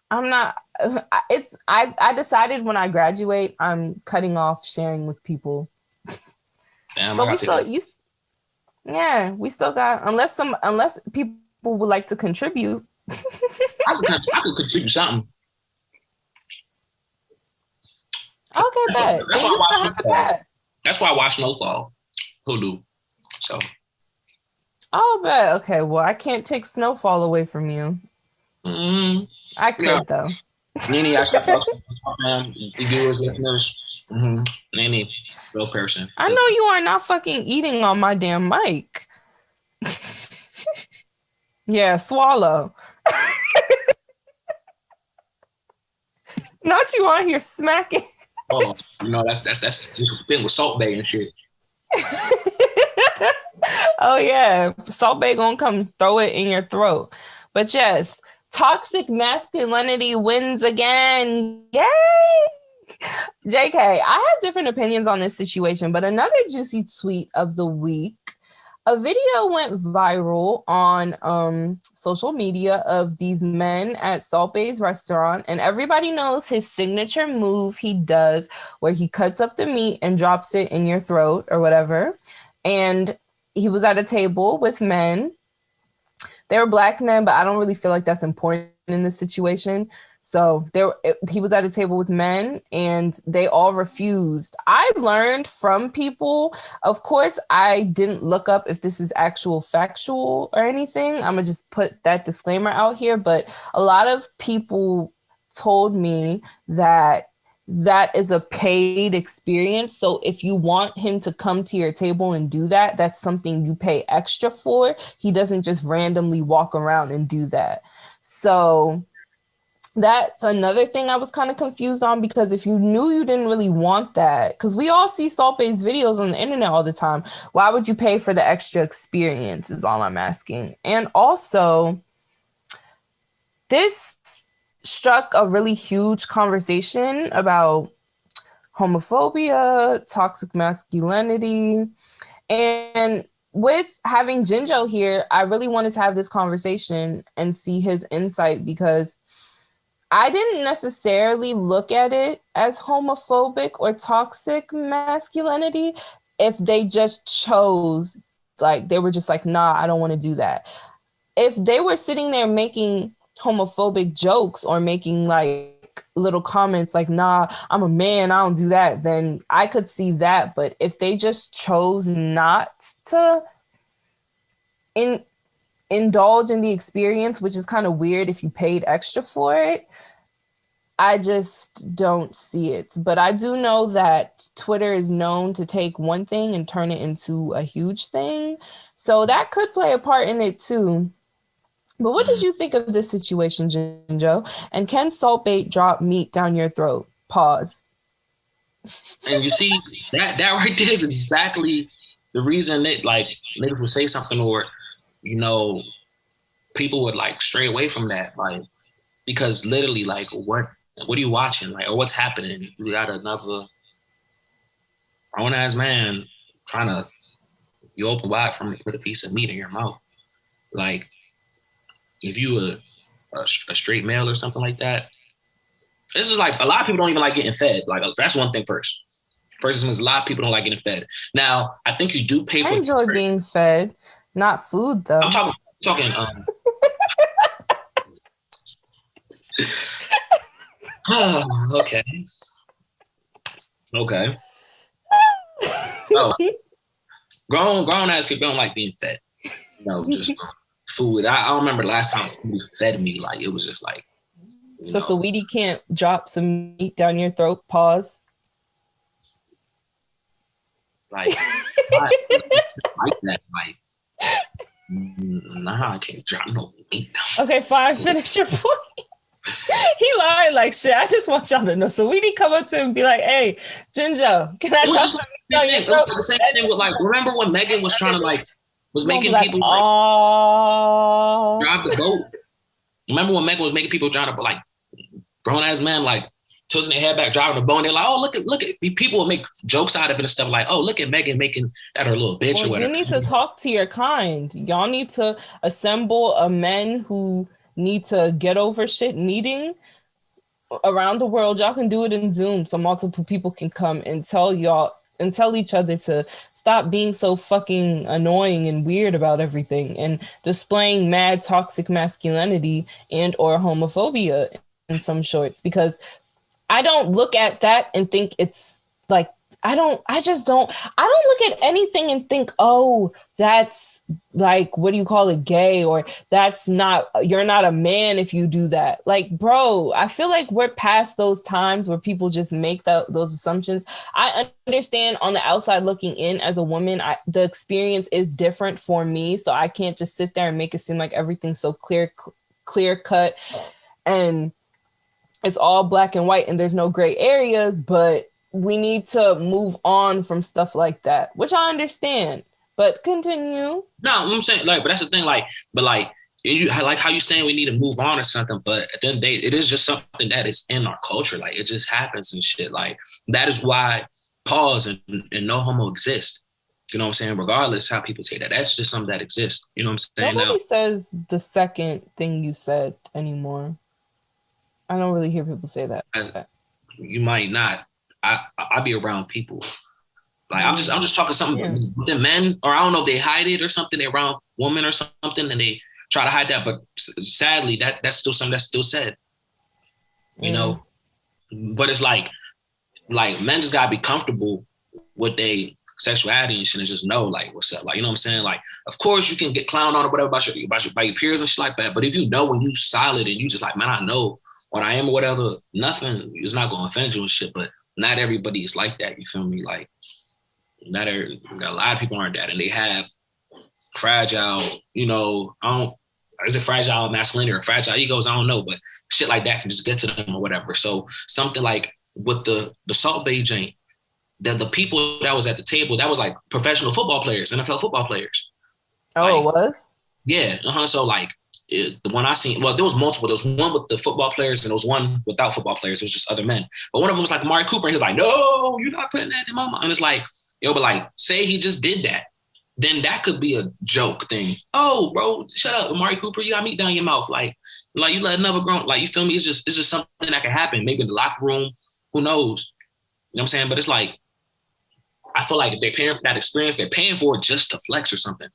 I'm not. I decided when I graduate, I'm cutting off sharing with people. Damn, I But we gotta take still, that. yeah, we still got unless people would like to contribute. I could contribute something. Okay, bet. That's Then why I you watch still have to Snowfall. pass. That's why I watch Snowfall. Hulu. So Oh, bet. Okay, well, I can't take Snowfall away from you. mm, I yeah. could though. Nene, I should the viewers, listeners. Nene, real person. I know you are not fucking eating on my damn mic. Yeah, swallow. Not you on here smacking. Oh, you know that's just thing with Salt Bay and shit. Oh yeah, Salt Bay gonna come throw it in your throat. But yes, toxic masculinity wins again. Yay! JK, I have different opinions on this situation, but another juicy tweet of the week. A video went viral on social media of these men at Salt Bay's restaurant, and everybody knows his signature move he does where he cuts up the meat and drops it in your throat or whatever. And he was at a table with men. They were black men, but I don't really feel like that's important in this situation. So he was at a table with men and they all refused. I learned from people. Of course, I didn't look up if this is actual factual or anything. I'm going to just put that disclaimer out here. But a lot of people told me that that is a paid experience. So if you want him to come to your table and do that, that's something you pay extra for. He doesn't just randomly walk around and do that. So that's another thing I was kind of confused on, because if you knew you didn't really want that, because we all see Salt Bay's videos on the internet all the time, why would you pay for the extra experience is all I'm asking. And also, this struck a really huge conversation about homophobia, toxic masculinity, and with having Njinjoh here, I really wanted to have this conversation and see his insight, because I didn't necessarily look at it as homophobic or toxic masculinity if they just chose, like, they were just like, nah, I don't want to do that. If they were sitting there making homophobic jokes or making like little comments like, nah, I'm a man, I don't do that, then I could see that. But if they just chose not to indulge in the experience, which is kind of weird if you paid extra for it, I just don't see it. But I do know that Twitter is known to take one thing and turn it into a huge thing. So that could play a part in it too. But what did you think of this situation, Njinjoh? And can Salt Bae drop meat down your throat? Pause. And you see that right there is exactly the reason that like niggas would say something, or you know, people would like stray away from that, like, because literally, like, what are you watching, like, or what's happening? You got another grown ass man trying to, you open wide from to put a piece of meat in your mouth. Like, if you a straight male or something like that, this is like a lot of people don't even like getting fed. Like, that's one thing first. First is a lot of people don't like getting fed. Now, I think you do pay I for. enjoy being fed, not food though. I'm talking. Oh, okay. Okay. Oh, grown ass people don't like being fed. Just food. I don't remember the last time somebody fed me. Like it was just like, So Saweetie can't drop some meat down your throat. Pause. Like, I like that. Like, nah, I can't drop no meat down. Okay, fine. Finish your point. He lied like shit. I just want y'all to know. So we come up to him and be like, "Hey, Njinjoh, can I drop some meat down your throat?" It was the same thing with like. Remember when Megan was trying to like was making like, people oh, drive the boat? Remember when Megan was making people drive the like grown ass men like tilting their head back driving the boat? And they're like, oh look at people will make jokes out of it and stuff like, oh look at Megan making that her little bitch or whatever. You need to talk to your kind. Y'all need to assemble a men who need to get over shit meeting around the world. Y'all can do it in Zoom so multiple people can come and tell y'all and tell each other to stop being so fucking annoying and weird about everything and displaying mad toxic masculinity and or homophobia in some shorts, because I don't look at that and think it's like, I don't look at anything and think, oh, that's like, what do you call it, gay, or you're not a man if you do that. Like, bro, I feel like we're past those times where people just make those assumptions. I understand on the outside looking in as a woman, the experience is different for me. So I can't just sit there and make it seem like everything's so clear cut and it's all black and white and there's no gray areas, but we need to move on from stuff like that, which I understand. But continue. No, I'm saying like, but that's the thing. Like, but like, you like how you saying we need to move on or something. But at the end of the day, it is just something that is in our culture. Like, it just happens and shit. Like, that is why pause and no homo exist. You know what I'm saying? Regardless how people say that, that's just something that exists. You know what I'm saying? Nobody says the second thing you said anymore. I don't really hear people say that. You might not. I be around people. Like I'm just talking something within men, or I don't know if they hide it or something. They're around women or something, and they try to hide that. But sadly, that's still something that's still said. You know, but it's like men just gotta be comfortable with their sexuality and shit, and just know like what's up. Like, you know what I'm saying? Like, of course you can get clowned on or whatever by your peers and shit like that. But if you know when you solid and you just like, man, I know what I am or whatever, nothing is not gonna offend you and shit. But not everybody is like that. You feel me? Like, not every, a lot of people aren't that, and they have fragile, is it fragile masculinity or fragile egos? I don't know, but shit like that can just get to them or whatever. So something like with the Salt Bay joint, that the people that was at the table, that was like professional football players, NFL football players. Oh, like, it was? Yeah. So like, the one I seen, well, there was multiple. There was one with the football players and there was one without football players. It was just other men. But one of them was like Amari Cooper, and he was like, no, you're not putting that in my mind. And it's like, but like, say he just did that. Then that could be a joke thing. Oh, bro, shut up, Amari Cooper, you got meat down your mouth. Like you let another grown, like, you feel me? It's just something that can happen. Maybe in the locker room, who knows? You know what I'm saying? But it's like, I feel like if they're paying for that experience, they're paying for it just to flex or something.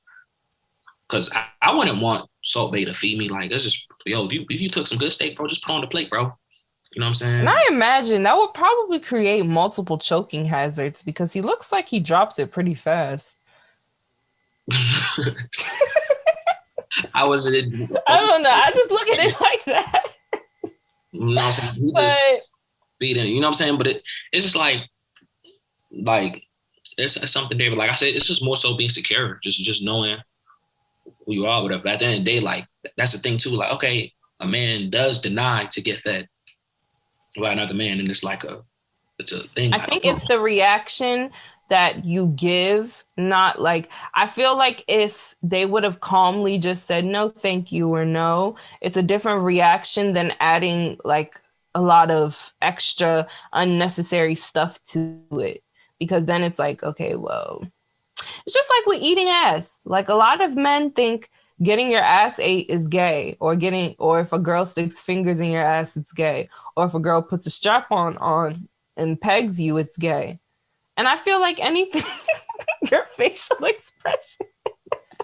Because I wouldn't want Salt Bay to feed me. Like, that's just, if you took some good steak, bro, just put on the plate, bro. You know what I'm saying? And I imagine that would probably create multiple choking hazards because he looks like he drops it pretty fast. I don't know. I just look at it like that. You know what I'm saying? He just feeding, you know what I'm saying? But it's just like it's something, David. Like I said, it's just more so being secure, just knowing who you are, whatever. But at the end of the day, like, that's the thing too. Like, okay, a man does deny to get fed by another man, and it's a thing. I think it's the reaction that you give, not like, I feel like if they would have calmly just said no, thank you, or no, it's a different reaction than adding like a lot of extra unnecessary stuff to it. Because then it's like, okay, well, it's just like with eating ass. Like, a lot of men think getting your ass ate is gay, or if a girl sticks fingers in your ass, it's gay, or if a girl puts a strap on and pegs you, it's gay. And I feel like anything, your facial expression.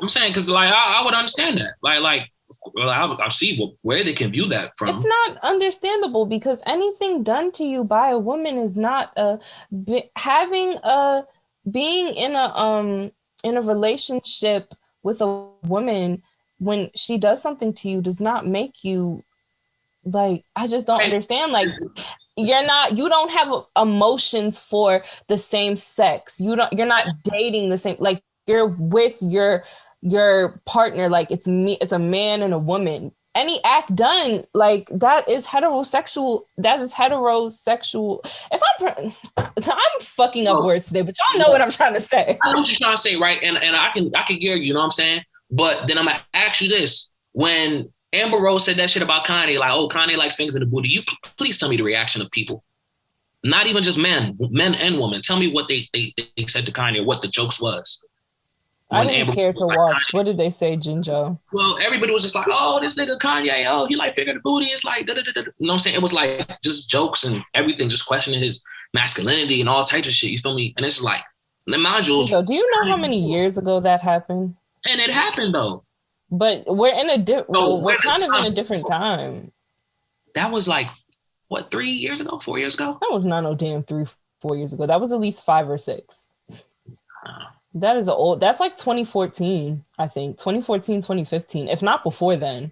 I'm saying, because like I would understand that. Like well, I'll see where they can view that from. It's not understandable because anything done to you by a woman is not being in a relationship with a woman when she does something to you does not make you like, I just don't understand. Like, you don't have emotions for the same sex. You're not dating the same, like you're with your partner, like it's a man and a woman. Any act done like that is heterosexual. If I'm fucking up words today, but y'all know what I'm trying to say. I know what you're trying to say, right? And I can hear you know what I'm saying? But then I'm gonna ask you this. When Amber Rose said that shit about Kanye, like, oh, Kanye likes fingers in the booty, you please tell me the reaction of people. Not even just men and women. Tell me what they said to Kanye, what the jokes was. I didn't care to watch. What did they say, Njinjoh? Well, everybody was just like, oh, this nigga Kanye, oh, he like finger in the booty. It's like, da, da, da, da. You know what I'm saying? It was like just jokes and everything, just questioning his masculinity and all types of shit. You feel me? And it's just like, the modules. So, do you know how many years ago that happened? And it happened though. But we're in we're kind of in a different time. That was like, what, 3 years ago, 4 years ago? That was not no damn 3-4 years ago. That was at least 5 or 6. That is that's like 2014, I think. 2014, 2015, if not before then.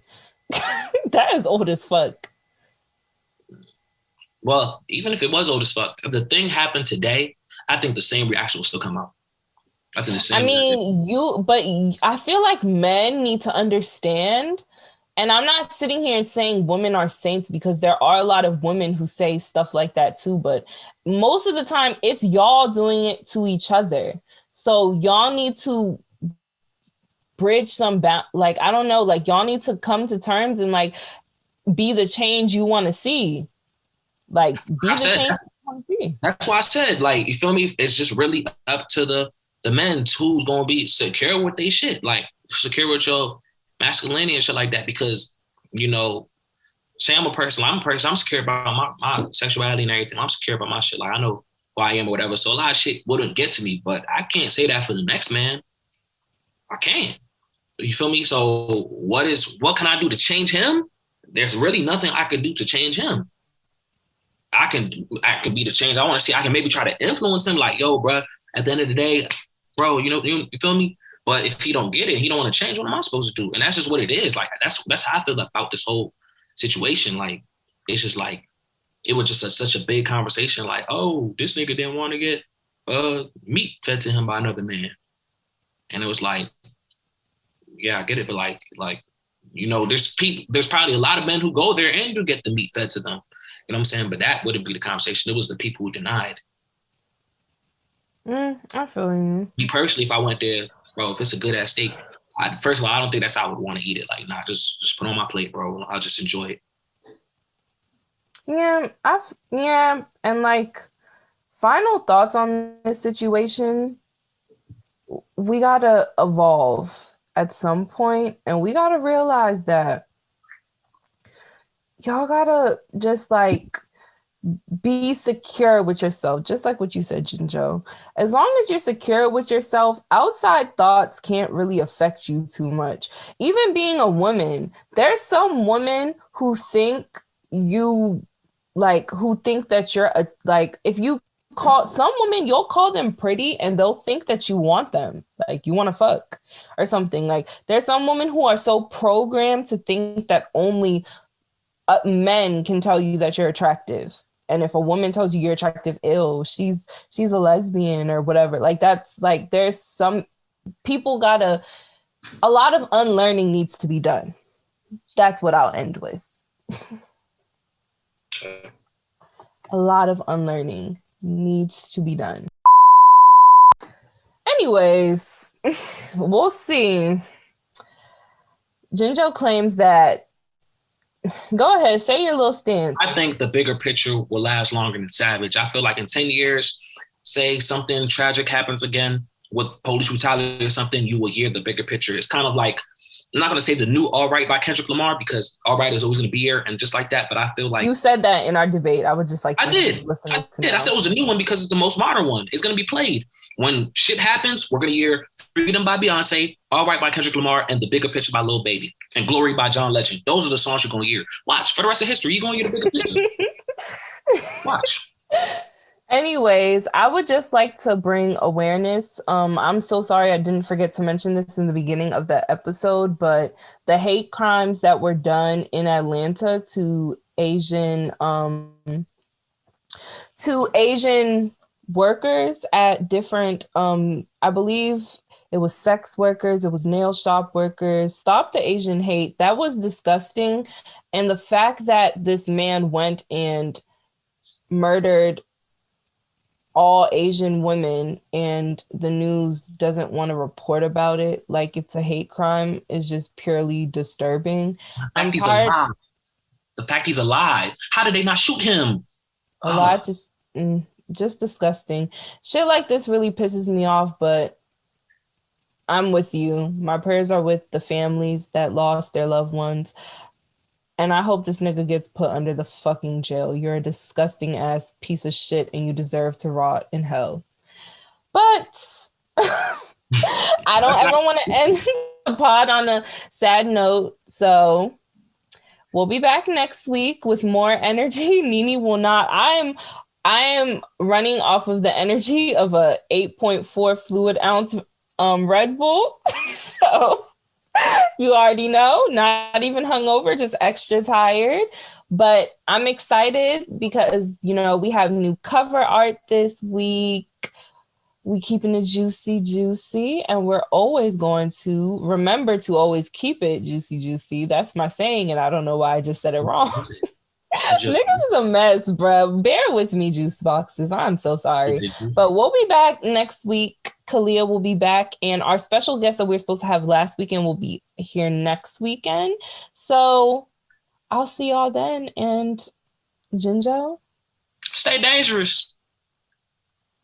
That is old as fuck. Well, even if it was old as fuck, if the thing happened today, I think the same reaction will still come out. I think the same. But I feel like men need to understand, and I'm not sitting here and saying women are saints because there are a lot of women who say stuff like that too, but most of the time it's y'all doing it to each other. So y'all need to bridge some like, I don't know, like y'all need to come to terms and like be the change you want to see. Like be the change you want to see. That's why I said, like, you feel me? It's just really up to the men who's gonna be secure with their shit, like secure with your masculinity and shit like that. Because, you know, say I'm secure about my sexuality and everything. I'm secure about my shit. Like I know who I am or whatever. So a lot of shit wouldn't get to me, but I can't say that for the next man. I can't. You feel me? So what can I do to change him? There's really nothing I could do to change him. I can be the change I want to see. I can maybe try to influence him, like, yo, bro, at the end of the day, bro, you feel me? But if he don't get it, he don't want to change, what am I supposed to do? And that's just what it is. Like, that's how I feel about this whole situation. Like, it's just like, it was just such a big conversation. Like, oh, this nigga didn't want to get meat fed to him by another man. And it was like, yeah, I get it. But like, you know, there's probably a lot of men who go there and do get the meat fed to them. You know what I'm saying? But that wouldn't be the conversation. It was the people who denied. I feel you. Me personally, if I went there, bro, if it's a good ass steak, first of all, I don't think that's how I would want to eat it. Like, nah, just put it on my plate, bro. I'll just enjoy it. Yeah, and like, final thoughts on this situation. We gotta evolve at some point, and we gotta realize that y'all gotta just like be secure with yourself, just like what you said, Njinjoh. As long as you're secure with yourself, outside thoughts can't really affect you too much. Even being a woman, there's some women who think that you're if you call some women, you'll call them pretty and they'll think that you want them, like you want to fuck or something. Like, there's some women who are so programmed to think that only men can tell you that you're attractive. And if a woman tells you you're attractive, she's a lesbian or whatever. Like, that's like, there's some people a lot of unlearning needs to be done. That's what I'll end with. A lot of unlearning needs to be done. Anyways, we'll see. Njinjoh claims that. Go ahead, say your little stance. I think the bigger picture will last longer than Savage. I feel like in 10 years, say something tragic happens again with police brutality or something, you will hear the bigger picture. It's kind of like, I'm not going to say the new All Right by Kendrick Lamar, because All Right is always going to be here and just like that. But I feel like... You said that in our debate. I would just like... I did. I said it was the new one because it's the most modern one. It's going to be played. When shit happens, we're going to hear Freedom by Beyonce, All Right by Kendrick Lamar, and The Bigger Picture by Lil Baby, and Glory by John Legend. Those are the songs you're going to hear. Watch. For the rest of history, you're going to get a bigger picture. Watch. Anyways, I would just like to bring awareness. I'm so sorry I didn't forget to mention this in the beginning of the episode, but the hate crimes that were done in Atlanta to Asian workers at different I believe it was sex workers, it was nail shop workers. Stop the Asian hate. That was disgusting. And the fact that this man went and murdered all Asian women and the news doesn't want to report about it like it's a hate crime is just purely disturbing. I'm tired. The fact he's alive. How did they not shoot him? Alive to just disgusting. Shit like this really pisses me off, but I'm with you. My prayers are with the families that lost their loved ones. And I hope this nigga gets put under the fucking jail. You're a disgusting ass piece of shit and you deserve to rot in hell. But I don't ever want to end the pod on a sad note. So we'll be back next week with more energy. Nene will not. I am running off of the energy of a 8.4 fluid ounce Red Bull. So you already know, not even hungover, just extra tired. But I'm excited because, you know, we have new cover art this week. We keeping it juicy, and we're always going to remember to always keep it juicy. That's my saying, and I don't know why I just said it wrong. Niggas is a mess, bro. Bear with me, juice boxes. I'm so sorry. But we'll be back next week. Kalia will be back, and our special guest that we were supposed to have last weekend will be here next weekend. So I'll see y'all then. And Njinjoh, stay dangerous.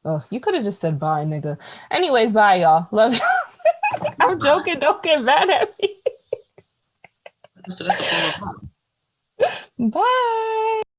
Oh, you could have just said bye, nigga. Anyways, bye, y'all. Love you. I'm joking. Don't get mad at me. So that's a form of Bye.